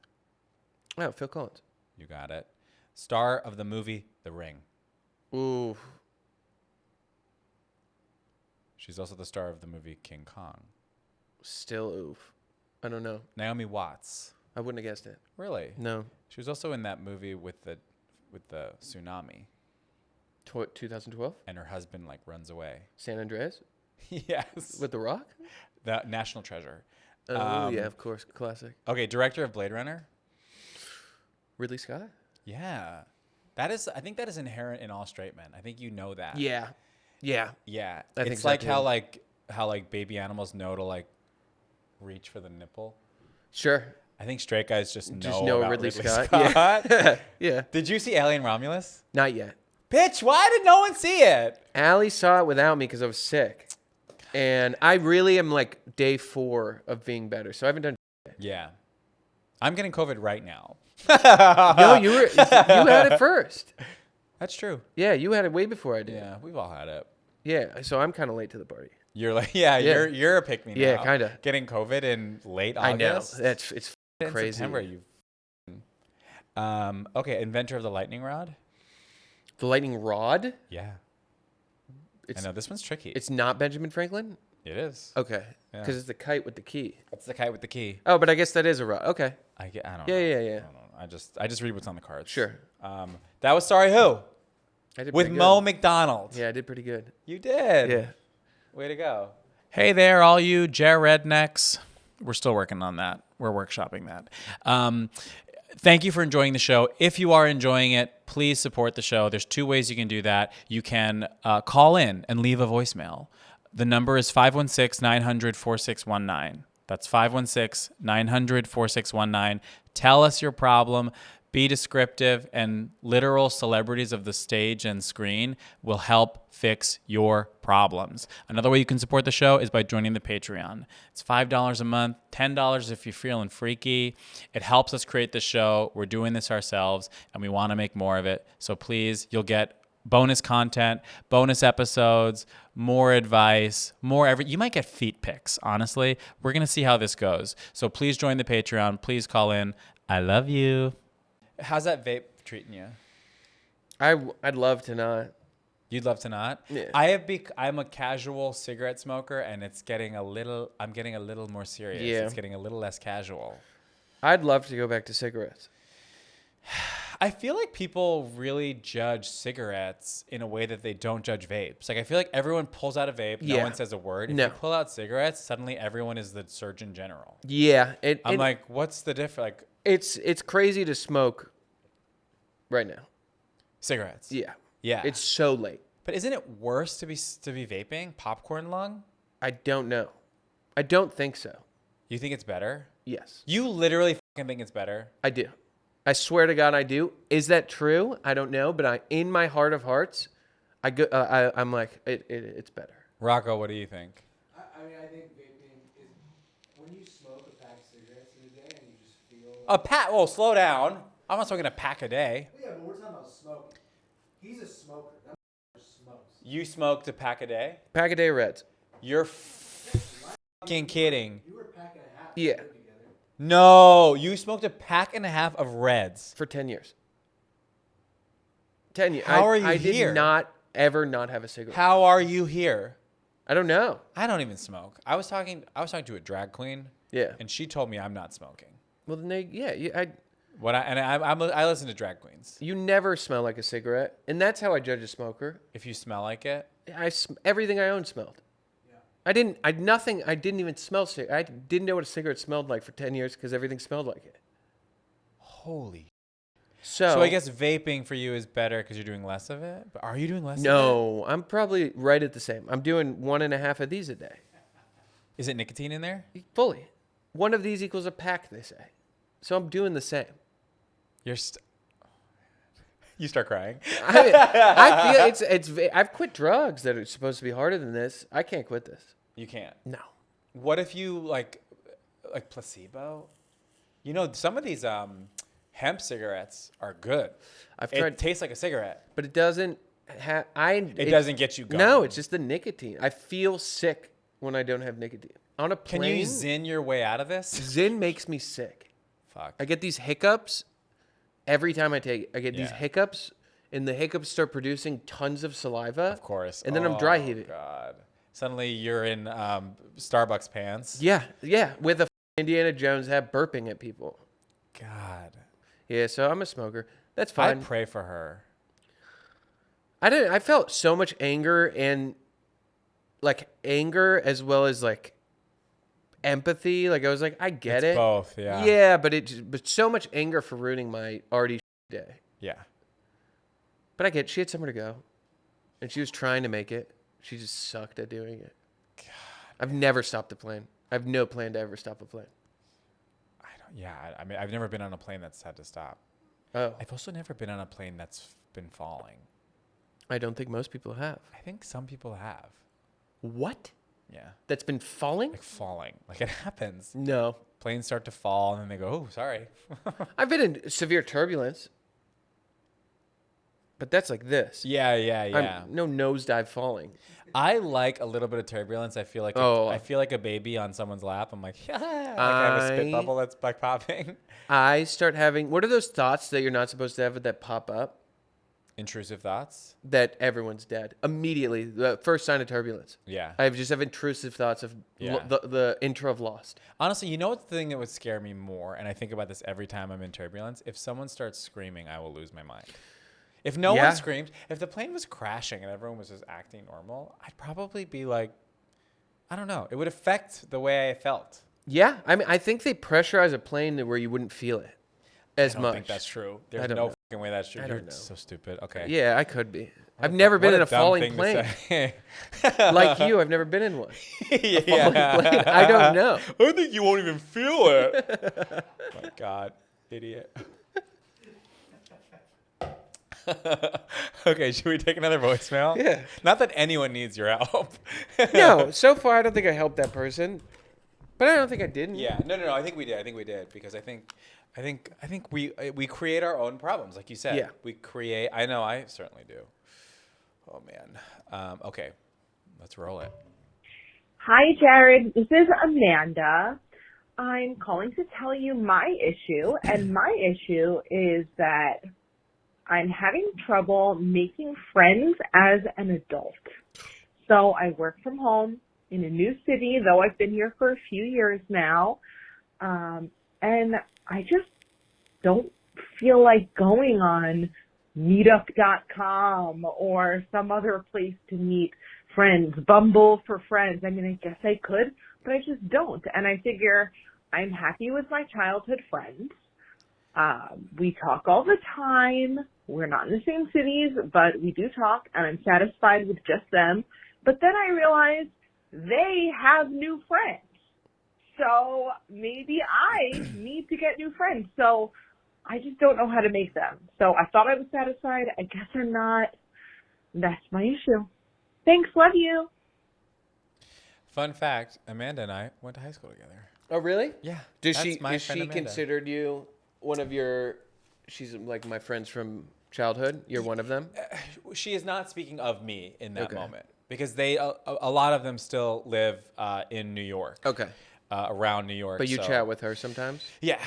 Oh, Phil Collins. You got it. Star of the movie The Ring. Ooh. She's also the star of the movie King Kong. Still oof. I don't know. Naomi Watts. I wouldn't have guessed it. Really? No. She was also in that movie with the tsunami, 2012? and her husband like runs away. San Andreas? Yes. With The Rock? The National Treasure. Oh, yeah, of course. Classic. Okay, director of Blade Runner. Ridley Scott? Yeah. I think that is inherent in all straight men. I think you know that. Yeah. Yeah. Yeah. I think it's so, like too. how baby animals know to like reach for the nipple. Sure. I think straight guys just know know about Ridley Scott. Scott. Yeah. Yeah. Did you see Alien Romulus? Not yet. Bitch, why did no one see it? Allie saw it without me because I was sick. And I really am like day 4 of being better. So I haven't done. Yeah. I'm getting COVID right now. No, you had it first. That's true. Yeah, you had it way before I did. Yeah, we've all had it. Yeah, so I'm kind of late to the party. You're like, yeah. You're a pick me now. Yeah, kinda. Getting COVID in late I know. August. It's In crazy. September, okay, inventor of the lightning rod. The lightning rod? Yeah. I It's know this one's tricky. it's not Benjamin Franklin? It is. Okay. Yeah. Because it's the kite with the key. It's the kite with the key. Oh, but I guess that is a rod. Okay. I don't Yeah, know. yeah, yeah. I don't know. I just read what's on the cards. Sure. That was Sorry Who I did with pretty Mo good. MacDonald. Yeah, I did pretty good. You did. Yeah. Way to go. Hey there, all you Jer rednecks. We're still working on that. We're workshopping that. Thank you for enjoying the show. If you are enjoying it, please support the show. There's 2 ways you can do that. You can call in and leave a voicemail. The number is 516-900-4619. That's 516-900-4619. Tell us your problem. Be descriptive, and literal celebrities of the stage and screen will help fix your problems. Another way you can support the show is by joining the Patreon. It's $5 a month, $10 if you're feeling freaky. It helps us create the show. We're doing this ourselves, and we want to make more of it. So please, you'll get bonus content, bonus episodes, more advice, you might get feet pics, honestly. We're going to see how this goes. So please join the Patreon. Please call in. I love you. How's that vape treating you? I'd love to not. You'd love to not? Yeah. I'm a casual cigarette smoker, and I'm getting a little more serious. Yeah. It's getting a little less casual. I'd love to go back to cigarettes. I feel like people really judge cigarettes in a way that they don't judge vapes. Like, I feel like everyone pulls out a vape. No Yeah. one says a word. If No. you pull out cigarettes, suddenly everyone is the Surgeon General. Yeah. I'm like, what's the difference? Like, it's crazy to smoke right now. cigarettes. Yeah. Yeah. It's so late. But isn't it worse to be vaping? Popcorn lung? I don't know. I don't think so. You think it's better? Yes. You literally fucking think it's better? I do. I swear to God, I do. Is that true? I don't know, but in my heart of hearts, I'm like, it's better. Rocco, what do you think? I mean, I think vaping is when you smoke a pack of cigarettes in a day and you just feel. A pack? Oh, slow down. I'm not smoking a pack a day. Yeah, but we're talking about smoking. He's a smoker. That smokes. You smoked a pack a day? Pack a day of Reds. You're fucking kidding. You were a pack and a half. Yeah. Together. No, you smoked a pack and a half of Reds. For 10 years. 10 years. How are you I here? did not ever not have a cigarette. How are you here? I don't know. I don't even smoke. I was talking to a drag queen, Yeah. and she told me I'm not smoking. Well, then I listen to drag queens. you never smell like a cigarette, and that's how I judge a smoker. If you smell like it, Everything I owned smelled. Yeah. I didn't even smell I didn't know what a cigarette smelled like for 10 years because everything smelled like it. holy. So So I guess vaping for you is better because you're doing less of it. But are you doing less? Of it? no, I'm probably right at the same. I'm doing 1.5 of these a day. Is it nicotine in there? Fully. One of these equals a pack, they say. So I'm doing the same. You start crying. I feel I've quit drugs that are supposed to be harder than this. I can't quit this. You can't. No. What if you like placebo? You know, some of these hemp cigarettes are good. I've It tried, tastes like a cigarette. but it doesn't have. It doesn't get you going. No, it's just the nicotine. I feel sick when I don't have nicotine. On a plane, Can you zin your way out of this? Zyn makes me sick. Fuck. I get these hiccups, Every time I take it, I get these Yeah. hiccups, and the hiccups start producing tons of saliva. Of course. And then I'm dry heaving. God. Suddenly you're in Starbucks pants. Yeah, with a Indiana Jones hat burping at people. God. Yeah, so I'm a smoker. That's I fine. pray for her. I felt so much anger and like anger as well as like empathy. Like I was like, I get It's it. both, yeah. Yeah, but so much anger for ruining my already day. Yeah. But I get she had somewhere to go, and she was trying to make it. She just sucked at doing it. God. I've never stopped a plane. I have no plan to ever stop a plane. I mean, I've never been on a plane that's had to stop. Oh, I've also never been on a plane that's been falling. I don't think most people have. I think some people have. What? Yeah. That's been falling? Like falling. Like it happens. No. Planes start to fall and then they go, oh, sorry. I've been in severe turbulence. But that's like this. Yeah. No nosedive falling. I like a little bit of turbulence. I feel like I feel like a baby on someone's lap. I'm like, yeah. Like I have a spit bubble that's like popping. I start having, what are those thoughts that you're not supposed to have that pop up? Intrusive thoughts. That everyone's dead. Immediately, the first sign of turbulence. Yeah. I just have intrusive thoughts of Yeah. the intro of Lost. Honestly, you know what the thing that would scare me more, and I think about this every time I'm in turbulence? If someone starts screaming, I will lose my mind. If no Yeah. one screams, if the plane was crashing and everyone was just acting normal, I'd probably be like, I don't know. It would affect the way I felt. Yeah, I mean, I think they pressurize a plane where you wouldn't feel it as I don't much. think that's true. I There's don't no know. fucking way that's true. I You're don't know. so stupid. Okay. Yeah, I could be. What I've never been what in a dumb falling thing to plane. say. Like you, I've never been in one. Yeah. plane. I don't know. I think you won't even feel it. My God, idiot. Okay, should we take another voicemail? Yeah. Not that anyone needs your help. No, so far I don't think I helped that person, but I don't think I didn't. Yeah. No. I think we did because I think we create our own problems, like you said. Yeah. We create. I know. I certainly do. Oh man. Okay. Let's roll it. Hi, Jared. This is Amanda. I'm calling to tell you my issue, and my issue is that I'm having trouble making friends as an adult. So I work from home in a new city, though I've been here for a few years now, and I just don't feel like going on meetup.com or some other place to meet friends, Bumble for friends. I mean, I guess I could, but I just don't. And I figure I'm happy with my childhood friends. We talk all the time. We're not in the same cities, but we do talk, and I'm satisfied with just them. But then I realize they have new friends. So maybe I need to get new friends. So I just don't know how to make them. So I thought I was satisfied. I guess I'm not. That's my issue. Thanks. Love you. Fun fact: Amanda and I went to high school together. Oh, really? Yeah. Does that's she? my Is friend she Amanda. considered you one of your? She's like my friends from childhood. You're one of them. She is not speaking of me in that Okay. moment because they a lot of them still live in New York. Okay. Around New York. But you so- chat with her sometimes. Yeah.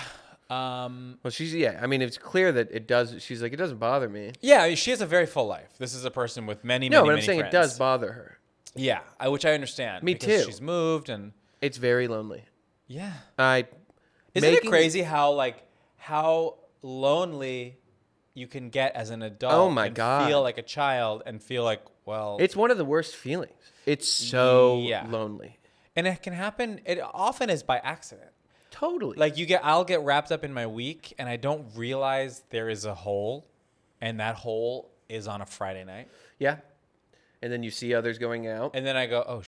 Well, I mean, it's clear that it does. She's like, it doesn't bother me. Yeah, she has a very full life. This is a person with many, No, many, but I'm many saying friends. it does bother her. Yeah, which I understand. Me because too. She's moved and It's very lonely. yeah. Isn't Isn't it crazy how lonely you can get as an adult? Oh my and God. Feel like a child and feel like It's one of the worst feelings. It's so Yeah. lonely. and it can happen. It often is by accident. Totally. Like I'll get wrapped up in my week and I don't realize there is a hole, and that hole is on a Friday night. Yeah. And then you see others going out. And then I go, oh,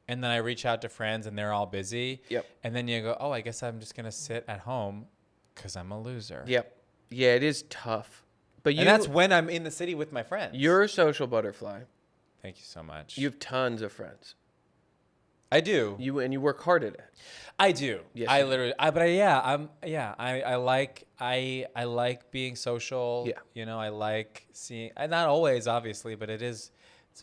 and then I reach out to friends and they're all busy. Yep. And then you go, oh, I guess I'm just going to sit at home because I'm a loser. Yep. Yeah, it is tough. But And that's when I'm in the city with my friends. you're a social butterfly. Thank you so much. You have tons of friends. I do. And you work hard at it. I do. Yes, I you do. literally, I like being social. Yeah. You know, I like seeing, not always, obviously, but it's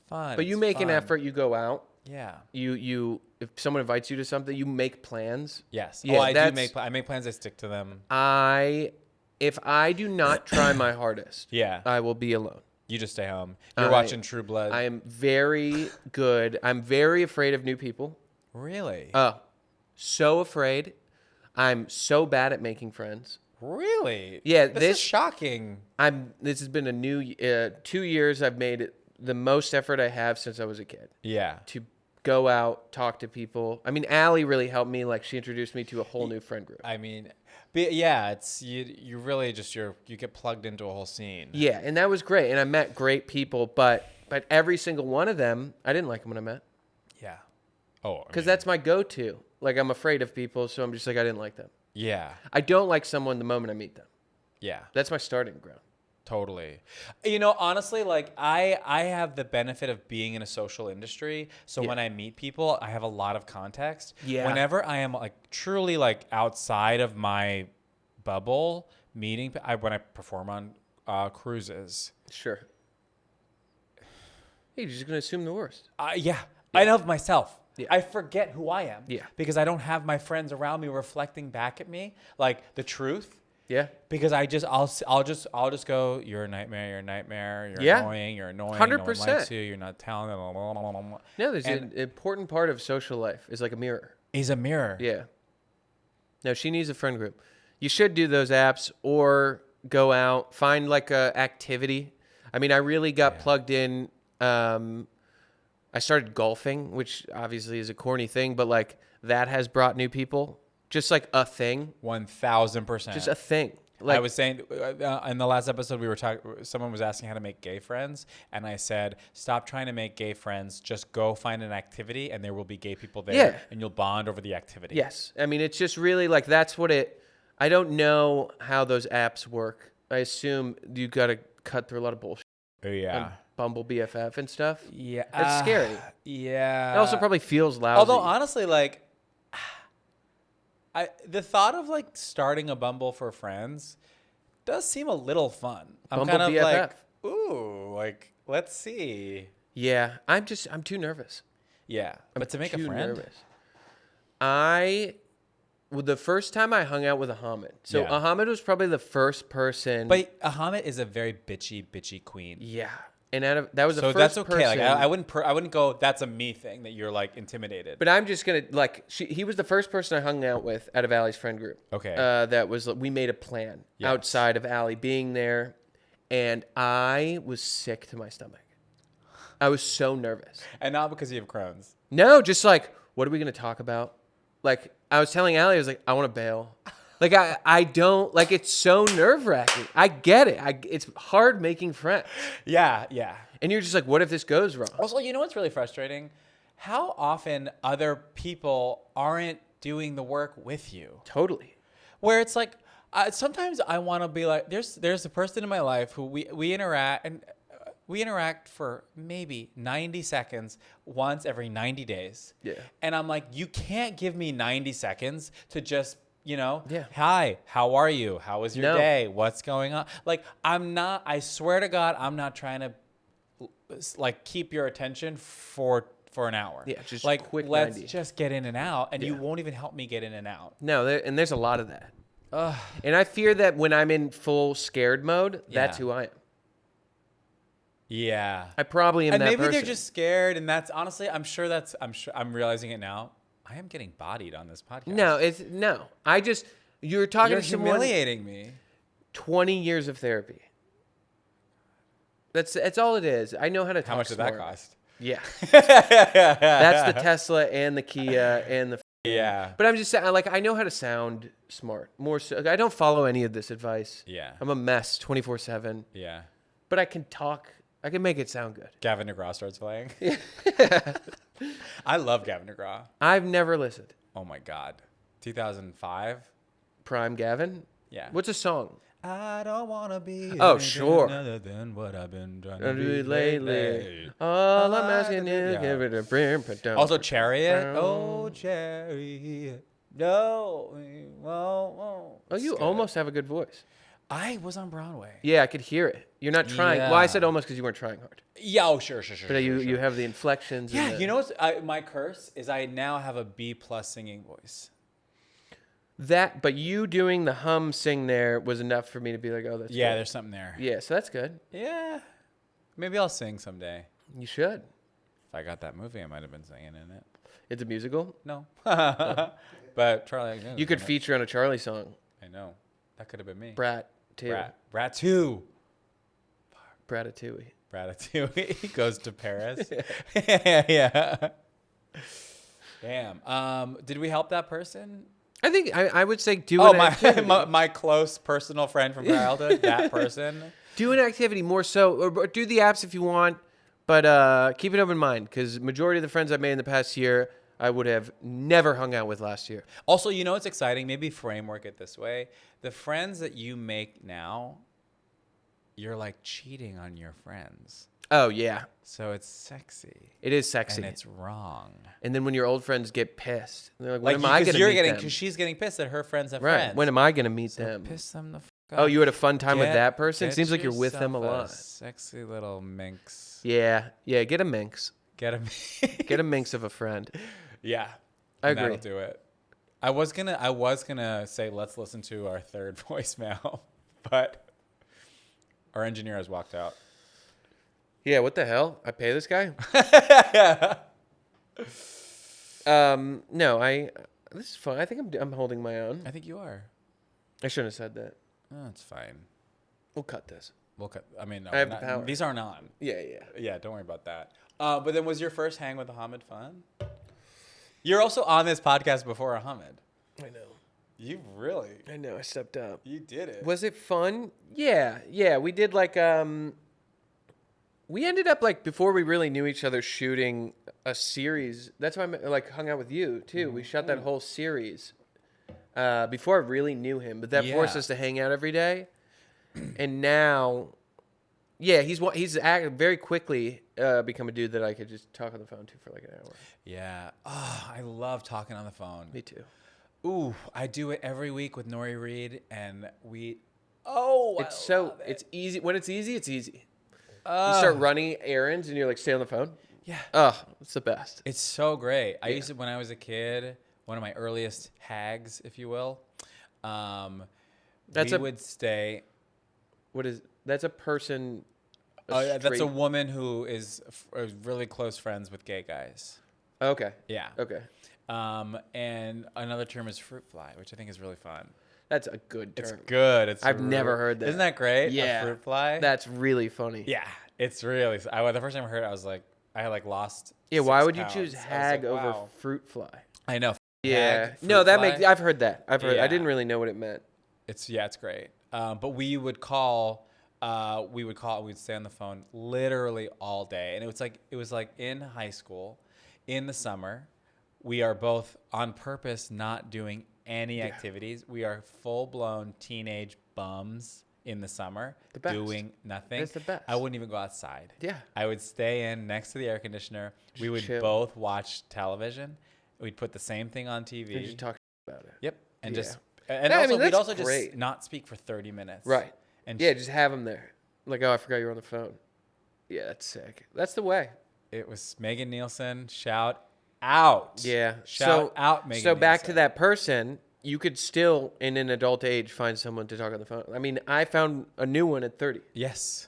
fun. But you It's make an fun. effort. You go out. Yeah. You if someone invites you to something, you make plans. Yes. Yeah, I that's- make plans. I stick to them. I if I do not try my hardest, Yeah. I will be alone. You just stay home. You're watching True Blood. I am very good. I'm very afraid of new people. Really? Oh, so afraid. I'm so bad at making friends. Really? Yeah, This is shocking. This has been a new 2 years. I've made it the most effort I have since I was a kid Yeah. to go out, talk to people. I mean, Allie really helped me. Like, she introduced me to a whole new friend group. I mean, but yeah, it's you really just you get plugged into a whole scene. Yeah, and that was great. And I met great people, but every single one of them, I didn't like them when I met. Yeah. Oh, Because that's my go-to. Like, I'm afraid of people, so I'm just like, I didn't like them. yeah. I don't like someone the moment I meet them. Yeah. That's my starting ground. Totally. You know, honestly, like I have the benefit of being in a social industry. So when I meet people, I have a lot of context. Yeah. Whenever I am like truly like outside of my bubble meeting, when I perform on cruises. Sure. Hey, you're just going to assume the worst. Yeah. I know myself. Yeah. I forget who I am. Yeah. Because I don't have my friends around me reflecting back at me like the truth. Yeah. Because I'll just go, you're a nightmare, you're annoying, you're annoying, 100%. no one likes you, you're not talented. No, there's an important part of social life is like a mirror. He's a mirror. Yeah. No, she needs a friend group. You should do those apps or go out, find like a activity. I mean, I really got plugged in. I started golfing, which obviously is a corny thing, but like that has brought new people. Just like a thing. 1000%. Just a thing. Like, I was saying in the last episode, we were talking. Someone was asking how to make gay friends, and I said, "Stop trying to make gay friends. Just go find an activity, and there will be gay people there, and you'll bond over the activity." Yes, I mean it's just really like that's what it. I don't know how those apps work. I assume you got to cut through a lot of bullshit. Yeah. And Bumble BFF and stuff. Yeah. It's scary. Yeah. It also probably feels lousy. Although honestly, like, the thought of like starting a Bumble for friends does seem a little fun. I'm Bumble kind of BFF. like, ooh, like let's see. Yeah, I'm too nervous. Yeah, but to make a Too friend, nervous. The first time I hung out with Ahmed. So Yeah. Ahmed was probably the first person. but Ahmed is a very bitchy queen. yeah, and that was the So first that's okay. person. Like I wouldn't go. That's a me thing that you're like intimidated. But I'm just gonna like he was the first person I hung out with out of Allie's friend group. Okay. That was we made a plan Yes. outside of Allie being there, and I was sick to my stomach. I was so nervous. And not because you have Crohn's. No, just like what are we gonna talk about? Like I was telling Allie, I was like, I want to bail. Like I don't like it's so nerve wracking. I get it. It's hard making friends, Yeah, yeah. and you're just like, what if this goes wrong? Also, you know what's really frustrating? How often other people aren't doing the work with you. Totally. Where it's like, sometimes I want to be like, there's a person in my life who we interact and we interact for maybe 90 seconds once every 90 days. Yeah. And I'm like, you can't give me 90 seconds to just, Yeah. hi, how are you? How was your No. day? What's going on? Like, I swear to God, I'm not trying to like keep your attention for an hour. Yeah, just like quick let's 90. just get in and out, and you Yeah. won't even help me get in and out. No, and there's a lot of that. Ugh. And I fear that when I'm in full scared mode, that's Yeah. who I am. Yeah. I probably am And that maybe person. they're just scared, and that's honestly, I'm realizing it now. I am getting bodied on this podcast. No. You're talking You're to someone humiliating me. 20 years of therapy. That's all it is. I know how to talk How much did that smart. cost? Yeah. That's the Tesla and the Kia and the Yeah. But I'm just saying, I know how to sound smart. More so, I don't follow any of this advice. Yeah. I'm a mess 24/7, Yeah. but I can talk. I can make it sound good. Gavin DeGraw starts playing. I love Gavin DeGraw. I've never listened. Oh my God. 2005. Prime Gavin? Yeah. What's a song? I don't want to be Oh, anything sure. other than what I've been trying I to do it do lately. lately. All I'm asking is Yeah. give it a brim. Also, Chariot. Oh, Chariot. No, we won't. Oh, you It's good. almost have a good voice. I was on Broadway. Yeah, I could hear it. You're not trying. Well, I said Yeah. almost because you weren't trying hard. Yeah, oh, sure. But you sure. have the inflections. and Yeah, the- you know what's my curse is I now have a B+ singing voice. But you doing the hum sing there was enough for me to be like, oh, that's Yeah, cool. there's something there. Yeah, so that's good. Yeah. Maybe I'll sing someday. You should. If I got that movie, I might have been singing in it. It's a musical. No. But Charlie Alexander's You could in it. feature on a Charlie song. I know. That could have been me. Brat too. Brat 2. Bratatouille. Ratatouille goes to Paris. Yeah. Damn. Did we help that person? I think I would say do Oh, an activity. my close personal friend from childhood. That person. Do an activity more so, or do the apps if you want, but keep an open mind because majority of the friends I've made in the past year, I would have never hung out with last year. Also, you know what's exciting? Maybe framework it this way. The friends that you make now, you're like cheating on your friends. Oh yeah, So it's sexy. it is sexy. And it's wrong. And then when your old friends get pissed, they're like, when Like, am I because going to you're meet getting, them? because she's getting pissed that her friends have Right. friends. When am I going to meet So them? piss them the fuck Oh, off. you had a fun time with Get- that person? get Seems like you're with them a yourself lot. Sexy little minx. Yeah. Get a minx. Get him. Get a minx of a friend. Yeah. I And agree. That'll do it. I was gonna say let's listen to our third voicemail, but our engineer has walked out. Yeah, what the hell? I pay this guy? No, this is fun. I think I'm holding my own. I think you are. I shouldn't have said that. Oh, it's fine. We'll cut this. We'll cut. I mean, no, I have the power. These aren't on. Yeah. Yeah, don't worry about that. But then, was your first hang with Ahmed fun? You're also on this podcast before Ahmed. I know. You really? I know. I stepped up. You did it. Was it fun? Yeah. We did like we ended up like before we really knew each other shooting a series. That's why I like hung out with you too. We shot that whole series before I really knew him, but that forced Yeah. us to hang out every day. And now, yeah, he's very quickly become a dude that I could just talk on the phone to for like an hour. Yeah. Oh, I love talking on the phone. Me too. Ooh, I do it every week with Nori Reed, and we. Oh, It's I love it. it's easy. When it's easy, it's easy. You start running errands and you're like, stay on the phone. Yeah. Oh, it's the best. It's so great. I used to, when I was a kid, one of my earliest hags, if you will. That's we a- would stay. That's a person. Oh, yeah, that's a straight- woman who is really close friends with gay guys. Okay. Yeah. Okay. And another term is fruit fly, which I think is really fun. That's a good term. It's good. I've never heard that. Isn't that great? Yeah. A fruit fly. That's really funny. Yeah. It's really. The first time I heard it, I was like, I had like lost. Yeah. Why 6 would you pounds. choose I was hag like, over wow. fruit fly? I know. Yeah. Hag, No, fruit that fly. makes. I've heard that. I Yeah. didn't really know what it meant. It's great. But we would call. We'd stay on the phone literally all day, and it was like in high school, in the summer. We are both on purpose not doing any activities. We are full blown teenage bums in the summer, The best. doing nothing. It's the best. I wouldn't even go outside. Yeah. I would stay in next to the air conditioner. We would chill. both watch television. We'd put the same thing on TV. And just talk about it. Yep. And Yeah. just and Yeah, I also mean, we'd that's also great. just not speak for 30 minutes. Right. And Yeah. Just have them there. Like, oh, I forgot you were on the phone. Yeah, that's sick. That's the way. it was Megan Nielsen. Shout out. Yeah. Shout out Megan So back to Nielsen. that person, you could still, in an adult age, find someone to talk on the phone. I mean, I found a new one at 30. Yes.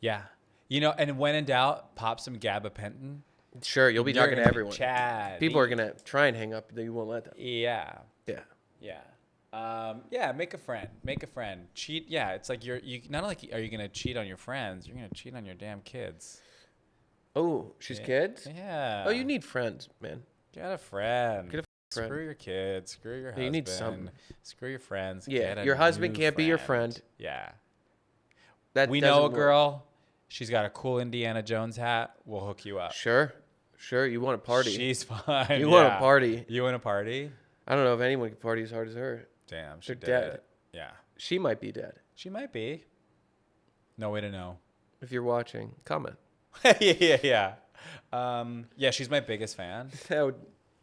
Yeah. You know, and when in doubt, pop some gabapentin. Sure, you'll be You're talking to gonna be everyone. Chad. People are gonna try and hang up, but you won't let them. Yeah. Yeah. Yeah. Make a friend. Make a friend. Cheat. Yeah. It's like you not only are you gonna cheat on your friends, you're gonna cheat on your damn kids. Oh, she's kids. Yeah. Oh, you need friends, man. Get a friend. Get a friend. Screw your kids. Screw your husband. You need something. Screw your friends. Yeah, Get a your husband new can't be your friend. Yeah. That We know doesn't a work. girl. She's got a cool Indiana Jones hat. We'll hook you up. Sure. You want to party? She's fine. You want to party? You want to party? I don't know if anyone can party as hard as her. Damn, she They're did dead. it. Yeah. She might be dead. She might be. No way to know. If you're watching, comment. Yeah. Yeah, she's my biggest fan.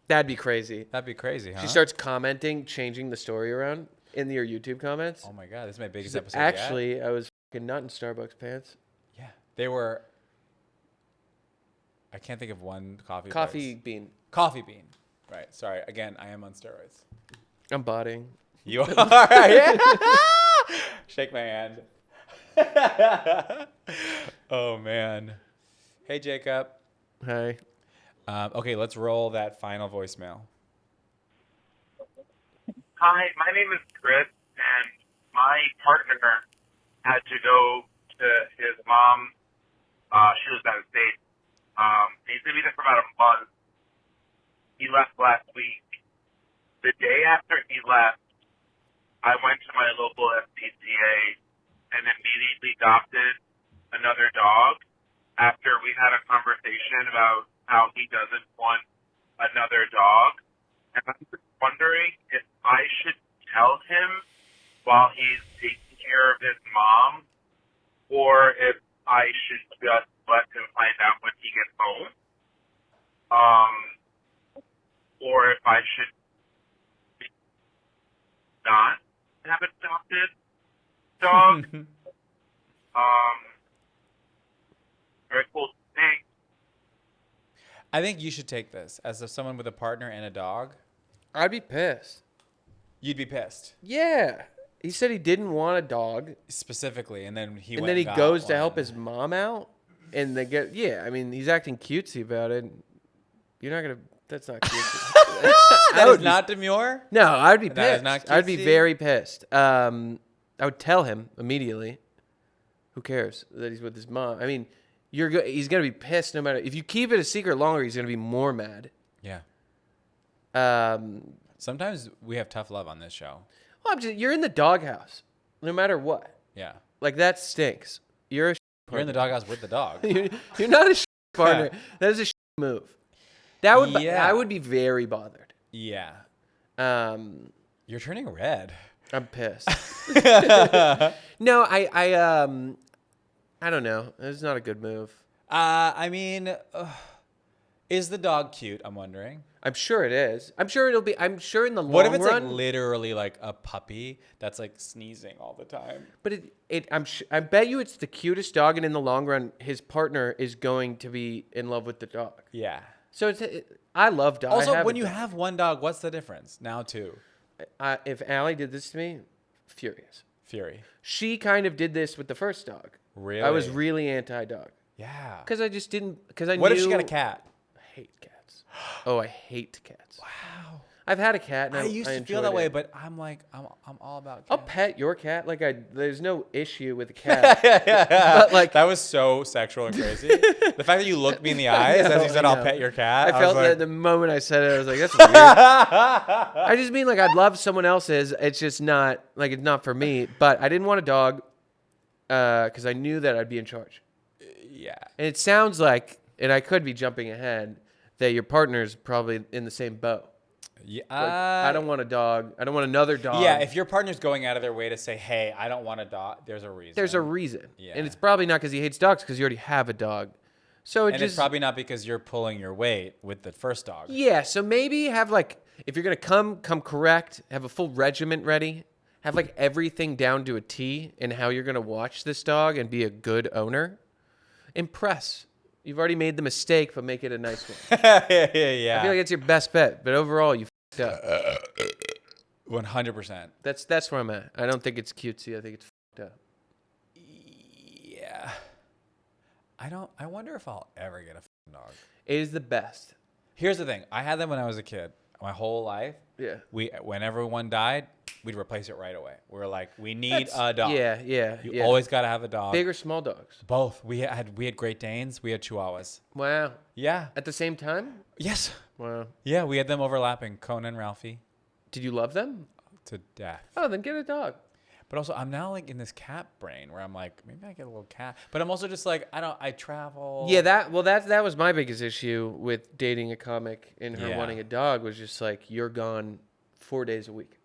That'd be crazy. That'd be crazy, huh? She starts commenting, changing the story around in your YouTube comments. Oh my god, this is my biggest She's like, episode yet. actually, I was fucking not in Starbucks pants. Yeah. They were. I can't think of one coffee. Coffee place. bean. Coffee bean. Right. Sorry. Again, I am on steroids. I'm bodying. You are. Yeah. Shake my hand. Oh man. Hey Jacob. Hi. Okay, let's roll that final voicemail. Hi, my name is Chris, and my partner had to go to his mom. She lives out of state. He's going to be there for about a month. He left last week. The day after he left, I went to my local SPCA and immediately adopted another dog after we had a conversation about how he doesn't want another dog. And I'm just wondering if I should tell him while he's taking care of his mom, or if I should just let him find out when he gets home, or if I should not have an adopted dog. Very cool thing. I think you should take this as if someone with a partner and a dog. I'd be pissed. You'd be pissed Yeah. He said he didn't want a dog. specifically, and then he And went then he got goes to one. help his mom out. And they get, yeah, I mean, he's acting cutesy about it. You're not going to, that's not cutesy. That would is be- not demure. No, I'd be That is pissed. not I'd be cutesy? very pissed. I would tell him immediately. Who cares that he's with his mom? I mean, he's going to be pissed no matter. If you keep it a secret longer, he's going to be more mad. Yeah. Well, Sometimes we have tough love on this show. you're in the doghouse, no matter what. Yeah. Like, that stinks. You're a You're in the doghouse with the dog. You're not a partner. That is a move. That would Yeah. I would be very bothered. Yeah. Um, You're turning red. I'm pissed. No, I don't know. It's not a good move. I mean, is the dog cute? I'm wondering. I'm sure it is. I'm sure it'll be. I'm sure in the long What if it's run. like literally like a puppy that's like sneezing all the time? But I bet you it's the cutest dog, and in the long run, his partner is going to be in love with the dog. Yeah. So I love dogs. Also, when you have one dog, what's the difference? Now two. If Allie did this to me, furious. Fury. She kind of did this with the first dog. Really? I was really anti-dog Yeah. because I just didn't. Because I What knew. if she got a cat? I hate cats. Oh, I hate cats. Wow. I've had a cat. And I used to feel enjoyed that way, it. but I'm like, I'm all about I'll cats. pet your cat. Like there's no issue with the cat. But like- that was so sexual and crazy. The fact that you looked me in the eyes as you said, I "I'll know. pet your cat," I felt was that like, the moment I said it, I was like, that's weird. I just mean like I'd love someone else's. It's just not like it's not for me. But I didn't want a dog because I knew that I'd be in charge. yeah. And it sounds like, and I could be jumping ahead, that your partner's probably in the same boat. Yeah. Like, I don't want a dog. I don't want another dog. Yeah, if your partner's going out of their way to say, "Hey, I don't want a dog," there's a reason. There's a reason. Yeah. And it's probably not because he hates dogs, because you already have a dog. So it and just it's probably not because you're pulling your weight with the first dog. yeah. So maybe have like if you're gonna come correct, have a full regiment ready, have like everything down to a T in how you're gonna watch this dog and be a good owner. Impress. You've already made the mistake, but make it a nice one. yeah. I feel like it's your best bet, but overall you f***ed up. 100%. That's where I'm at. I don't think it's cutesy. I think it's f***ed up. Yeah. I wonder if I'll ever get a f***ing dog. It is the best. Here's the thing. I had them when I was a kid. My whole life. Yeah. Whenever one died, we'd replace it right away. We were like, we need a dog. Yeah. You always got to have a dog. Big or small dogs? Both. We had Great Danes. We had Chihuahuas. Wow. Yeah. At the same time? Yes. Wow. Yeah, we had them overlapping. Conan and Ralphie Did you love them? to death. Oh, then get a dog. But also, I'm now like in this cat brain where I'm like, maybe I get a little cat. But I'm also just like, I travel. Yeah, that was my biggest issue with dating a comic and her Yeah. wanting a dog was just like you're gone 4 days a week.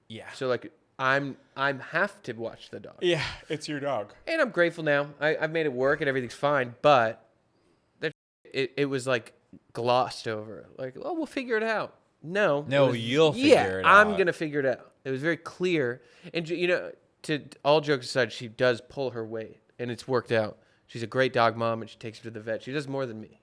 Yeah. So like I'm have to watch the dog. Yeah, it's your dog. And I'm grateful now. I've made it work and everything's fine, but it was like glossed over. Like, oh, we'll figure it out. No, you'll figure it I'm out. gonna figure it out. It was very clear, and you know, to all jokes aside, she does pull her weight, and it's worked out. She's a great dog mom, and she takes her to the vet. She does more than me.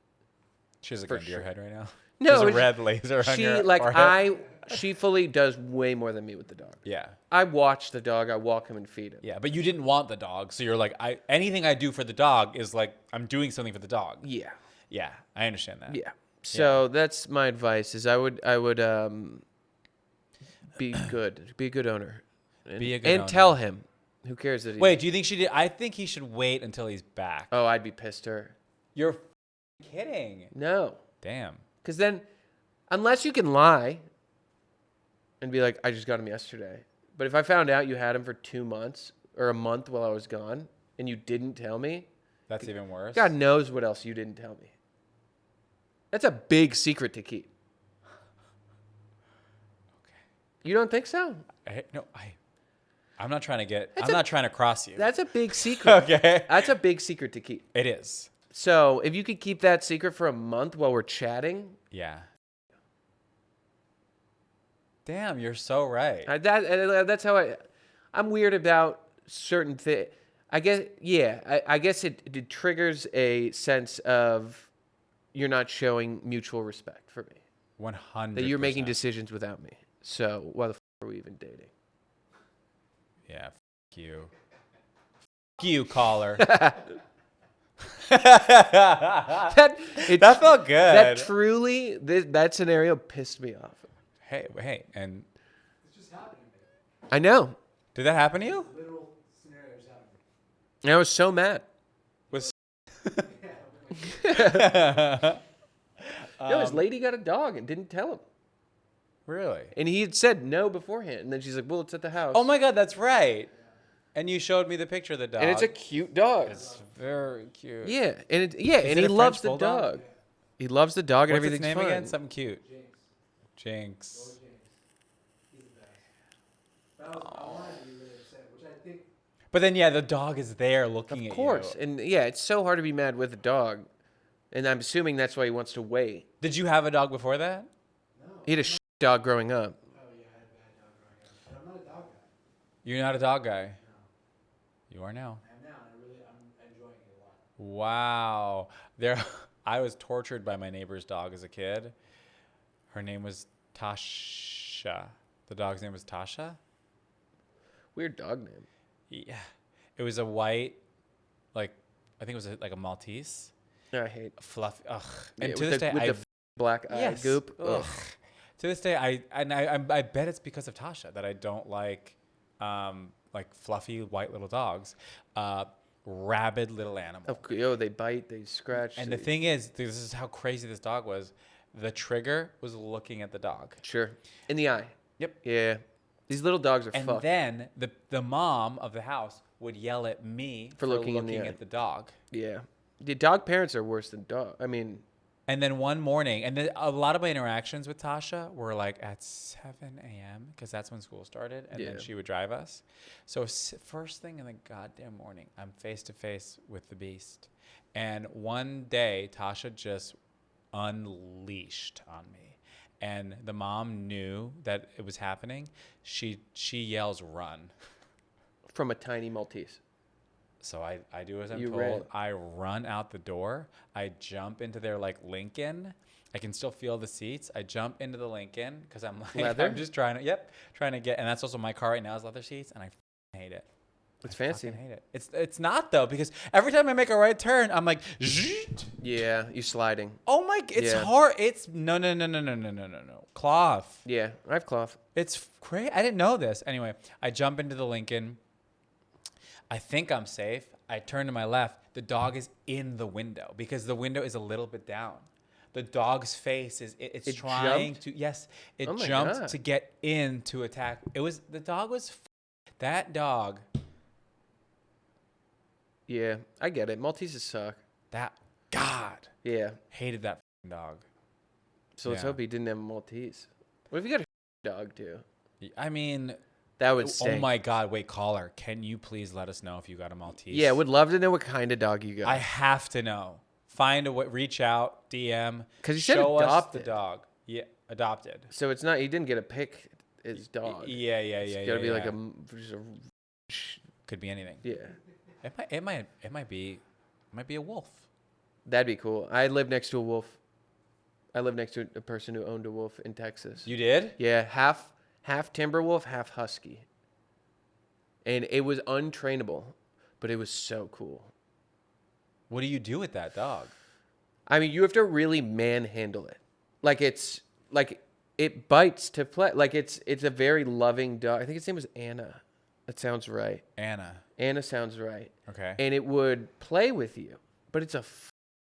She has a For gun to your sure. head right now. No, There's a red laser on she your like forehead. she fully does way more than me with the dog. Yeah. I watch the dog. I walk him and feed him. Yeah, but you didn't want the dog, so you're like, anything I do for the dog is like I'm doing something for the dog. Yeah. Yeah, I understand that. Yeah. So that's my advice: is I would be good, be a good owner, and, Be a good and owner. tell him. Who cares that he? Wait, do you think she did? I think he should wait until he's back. Oh, I'd be pissed her. You're kidding. No, Damn. because then, unless you can lie and be like, I just got him yesterday. But if I found out you had him for 2 months or a month while I was gone and you didn't tell me, That's even worse. God knows what else you didn't tell me. That's a big secret to keep. You don't think so? I'm not trying to get. That's I'm a- not trying to cross you. That's a big secret. Okay. That's a big secret to keep. It is. So if you could keep that secret for a month while we're chatting, Yeah. Damn, you're so right. that's how I'm weird about certain things. I guess, yeah, I guess it triggers a sense of you're not showing mutual respect for me. 100. That you're making decisions without me. So why the f are we even dating? Yeah. F you. F you, caller. That felt good. That truly, that scenario pissed me off. Hey, and It's just happened to me. I know. did that happen to you? Literal scenarios happen to me. And I was so mad. Was No, his lady got a dog and didn't tell him. really? And he had said no beforehand. And then she's like, well, it's at the house. Oh my God, that's right. And you showed me the picture of the dog. And it's a cute dog. It's very cute. Yeah, and and it he a French loves the bulldog? dog. He loves the dog and What's its everything's name fine. again? Something cute. Jinx. Jinx. James. He's the best. But I wanted to be really upset, which I think But then, yeah, the dog is there looking at you. Of course. And yeah, it's so hard to be mad with a dog. And I'm assuming that's why he wants to wait. Did you have a dog before that? He had a dog growing up. oh yeah, I had a bad dog growing up. But I'm not a dog guy. You're not a dog guy. No. You are now. I am now, and I'm enjoying it a lot. Wow. I was tortured by my neighbor's dog as a kid. Her name was Tasha. The dog's name was Tasha. Weird dog name. Yeah. It was a white, like, I think it was like a Maltese. I hate. Fluffy. Ugh. And Yeah, to with this the, day, with the black eye yes. goop. Ugh. Ugh. To this day, I bet it's because of Tasha that I don't like fluffy white little dogs. Rabid little animal. They bite, they scratch. And the thing is, this is how crazy this dog was. The trigger was looking at the dog. Sure. In the eye. Yep. Yeah. These little dogs are And fucked. then the mom of the house would yell at me for looking in the eye. at the dog. Yeah. The dog parents are worse than dog. I mean, And then one morning, and then a lot of my interactions with Tasha were like at 7 a.m. because that's when school started, and then Yeah. she would drive us. So first thing in the goddamn morning, I'm face to face with the beast. And one day, Tasha just unleashed on me. And the mom knew that it was happening. She yells, "Run." from a tiny Maltese. So I do as I'm You told. ran. I run out the door. I jump into their like Lincoln. I can still feel the seats. I jump into the Lincoln because I'm like, Leather? I'm just trying to get, and that's also my car right now is leather seats, and I hate it. It's I fancy. fucking hate it. It's not though, because every time I make a right turn, I'm like, "Zzzzt." Yeah, you sliding. Oh my, it's Yeah. hard. It's no. Cloth. Yeah, I have cloth. It's crazy. I didn't know this. Anyway, I jump into the Lincoln. I think I'm safe. I turn to my left. The dog is in the window because the window is a little bit down. The dog's face is it's It trying jumped? to yes, it Oh my jumped God. to get in to attack. That dog. Yeah, I get it. Malteses suck. That God Yeah. hated that dog. So let's Yeah. hope he didn't have a Maltese. What if you got a dog too? I mean, That would oh stink. my God! Wait, caller, can you please let us know if you got a Maltese? Yeah, would love to know what kind of dog you got. I have to know. Find a way, reach out, DM. 'Cause you said show us adopted. the dog. Yeah, adopted. So it's not. He didn't get a pick. His dog. Yeah. It's Yeah. gotta yeah, be like yeah. just a. Could be anything. Yeah, It might be a wolf. that'd be cool. I live next to a wolf. I lived next to a person who owned a wolf in Texas. You did? Yeah, half timber wolf, half husky. And it was untrainable, but it was so cool. What do you do with that dog? I mean, you have to really manhandle it. Like it bites to play. Like it's a very loving dog. I think its name was Anna. That sounds right. Anna. Anna sounds right. Okay. And it would play with you, but it's a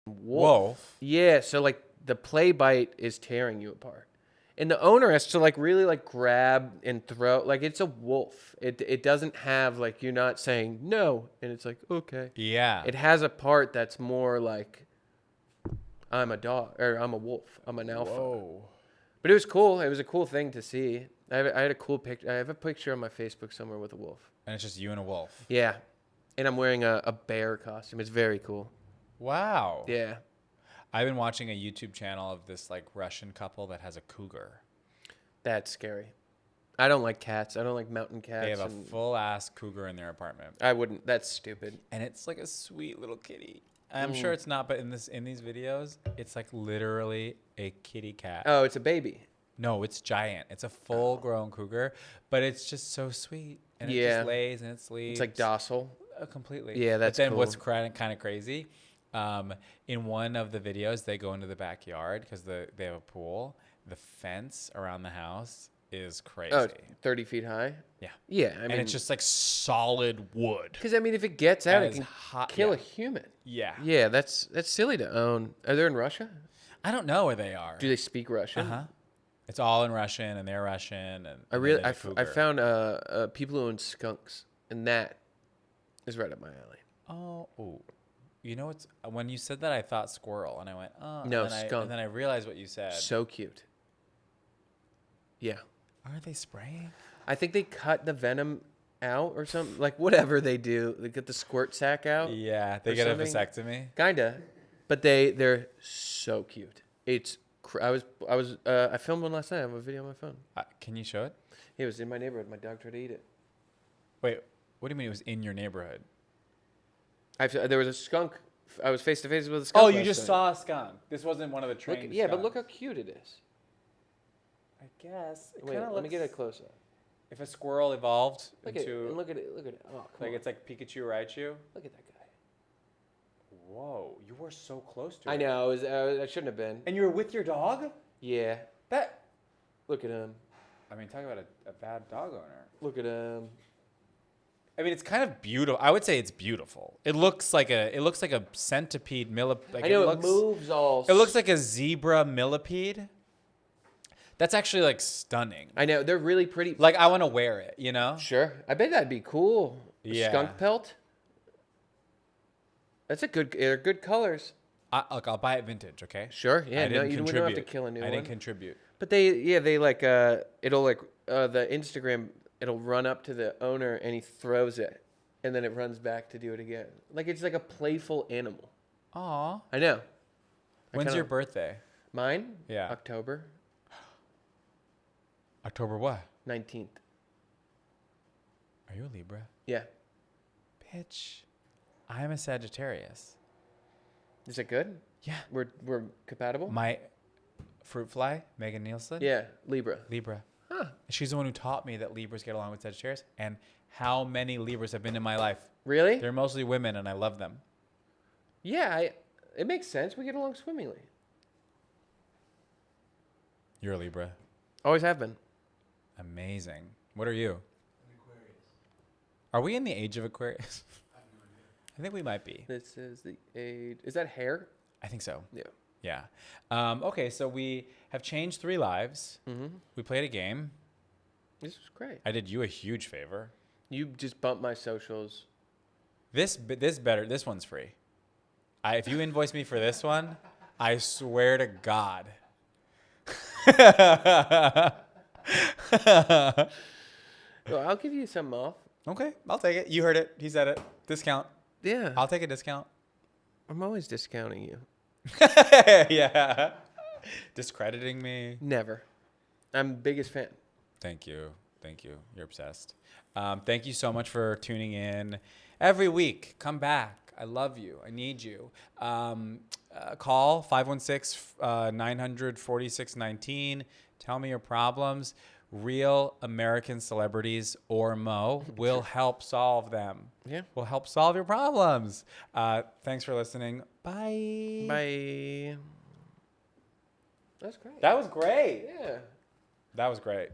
wolf. Wolf? Yeah, so like the play bite is tearing you apart. And the owner has to like really like grab and throw. Like it's a wolf. It doesn't have like, you're not saying no and it's like okay. Yeah. It has a part that's more like I'm a dog or I'm a wolf. I'm an alpha. Whoa. But it was cool. It was a cool thing to see. I had a cool picture. I have a picture on my Facebook somewhere with a wolf. And it's just you and a wolf. Yeah. And I'm wearing a bear costume. It's very cool. Wow. Yeah. I've been watching a YouTube channel of this like Russian couple that has a cougar. That's scary. I don't like cats. I don't like mountain cats. They have a full ass cougar in their apartment. I wouldn't. That's stupid. And it's like a sweet little kitty. I'm sure it's not, but in these videos, it's like literally a kitty cat. Oh, it's a baby. No, it's giant. It's a full grown cougar, but it's just so sweet. And it Yeah. just lays and it sleeps. It's like docile. Completely. Yeah, that's But then cool. what's kind of crazy, in one of the videos, they go into the backyard because they have a pool. The fence around the house is crazy. Oh, 30 feet high? Yeah. Yeah. I mean, And it's just like solid wood. because I mean, if it gets out, And it it's can hot- kill yeah. a human. Yeah. Yeah, that's silly to own. Are they in Russia? I don't know where they are. Do they speak Russian? Uh-huh. It's all in Russian and they're Russian. And I then really, there's a I cougar. found people who own skunks, and that is right up my alley. Oh, ooh. You know what's when you said that I thought squirrel and I went oh No, and then skunk. and then I realized what you said. So cute. Yeah, Are they spraying? I think they cut the venom out or something. Like whatever they do, they get the squirt sack out. Yeah, they Or get a something. vasectomy. Kinda, but they're so cute. It's I filmed one last night. I have a video on my phone. Can you show it? It was in my neighborhood. My dog tried to eat it. Wait, what do you mean it was in your neighborhood? There was a skunk. I was face to face with a skunk. Oh, you last just night. saw a skunk. This wasn't one of the Look, trained. yeah, but look skunks. how cute it is. I guess. It Wait, kinda let me get a looks- close up. If a squirrel evolved Look at it. into And look at it. Look at it. Oh, come like on. it's like Pikachu or Raichu. Look at that guy. Whoa, you were so close to it. I know. I shouldn't have been. And you were with your dog? Yeah. That. Look at him. I mean, talk about a bad dog owner. Look at him. I mean, it's kind of beautiful. I would say it's beautiful. It looks like a centipede millipede. Like I know it looks, moves all. It looks like a zebra millipede. That's actually like stunning. I know they're really pretty. Like I want to wear it, you know? Sure. I bet that'd be cool. A Yeah. skunk pelt. That's a good. They're good colors. Look, I'll buy it vintage, okay? Sure. Yeah. I No, didn't you don't have to contribute. kill a new I one. didn't contribute. But they like it'll like the Instagram it'll run up to the owner and he throws it and then it runs back to do it again. Like it's like a playful animal. Aw. I know. When's kinda- your birthday? Mine? Yeah. October October what? 19th. Are you a Libra? Yeah. Bitch. I'm a Sagittarius. Is it good? Yeah. We're compatible? My fruit fly, Megan Nielsen. Yeah, Libra. Libra. Huh. She's the one who taught me that Libras get along with Sagittarius. And how many Libras have been in my life? Really? They're mostly women, and I love them. Yeah, it makes sense. We get along swimmingly. You're a Libra. Always have been. Amazing. What are you? Are we in the age of Aquarius? I think we might be. This is the age. Is that hair? I think so. Yeah. Yeah. Okay, so we have changed 3 lives. Mm-hmm. We played a game. This was great. I did you a huge favor. You just bumped my socials. This one's free. If you invoice me for this one, I swear to God. Well, I'll give you some off. Okay, I'll take it. You heard it. He said it. Discount. Yeah. I'll take a discount. I'm always discounting you. Yeah. Discrediting me. Never. I'm biggest fan. Thank you. Thank you. You're obsessed. Thank you so much for tuning in every week. Come back. back. I love you. I need you. Call 516-900-4619. Tell me your problems. Real American celebrities or Mo will help solve them. Yeah. Will help solve your problems. Thanks for listening. Bye. Bye. That's great. That was great. Yeah. That was great.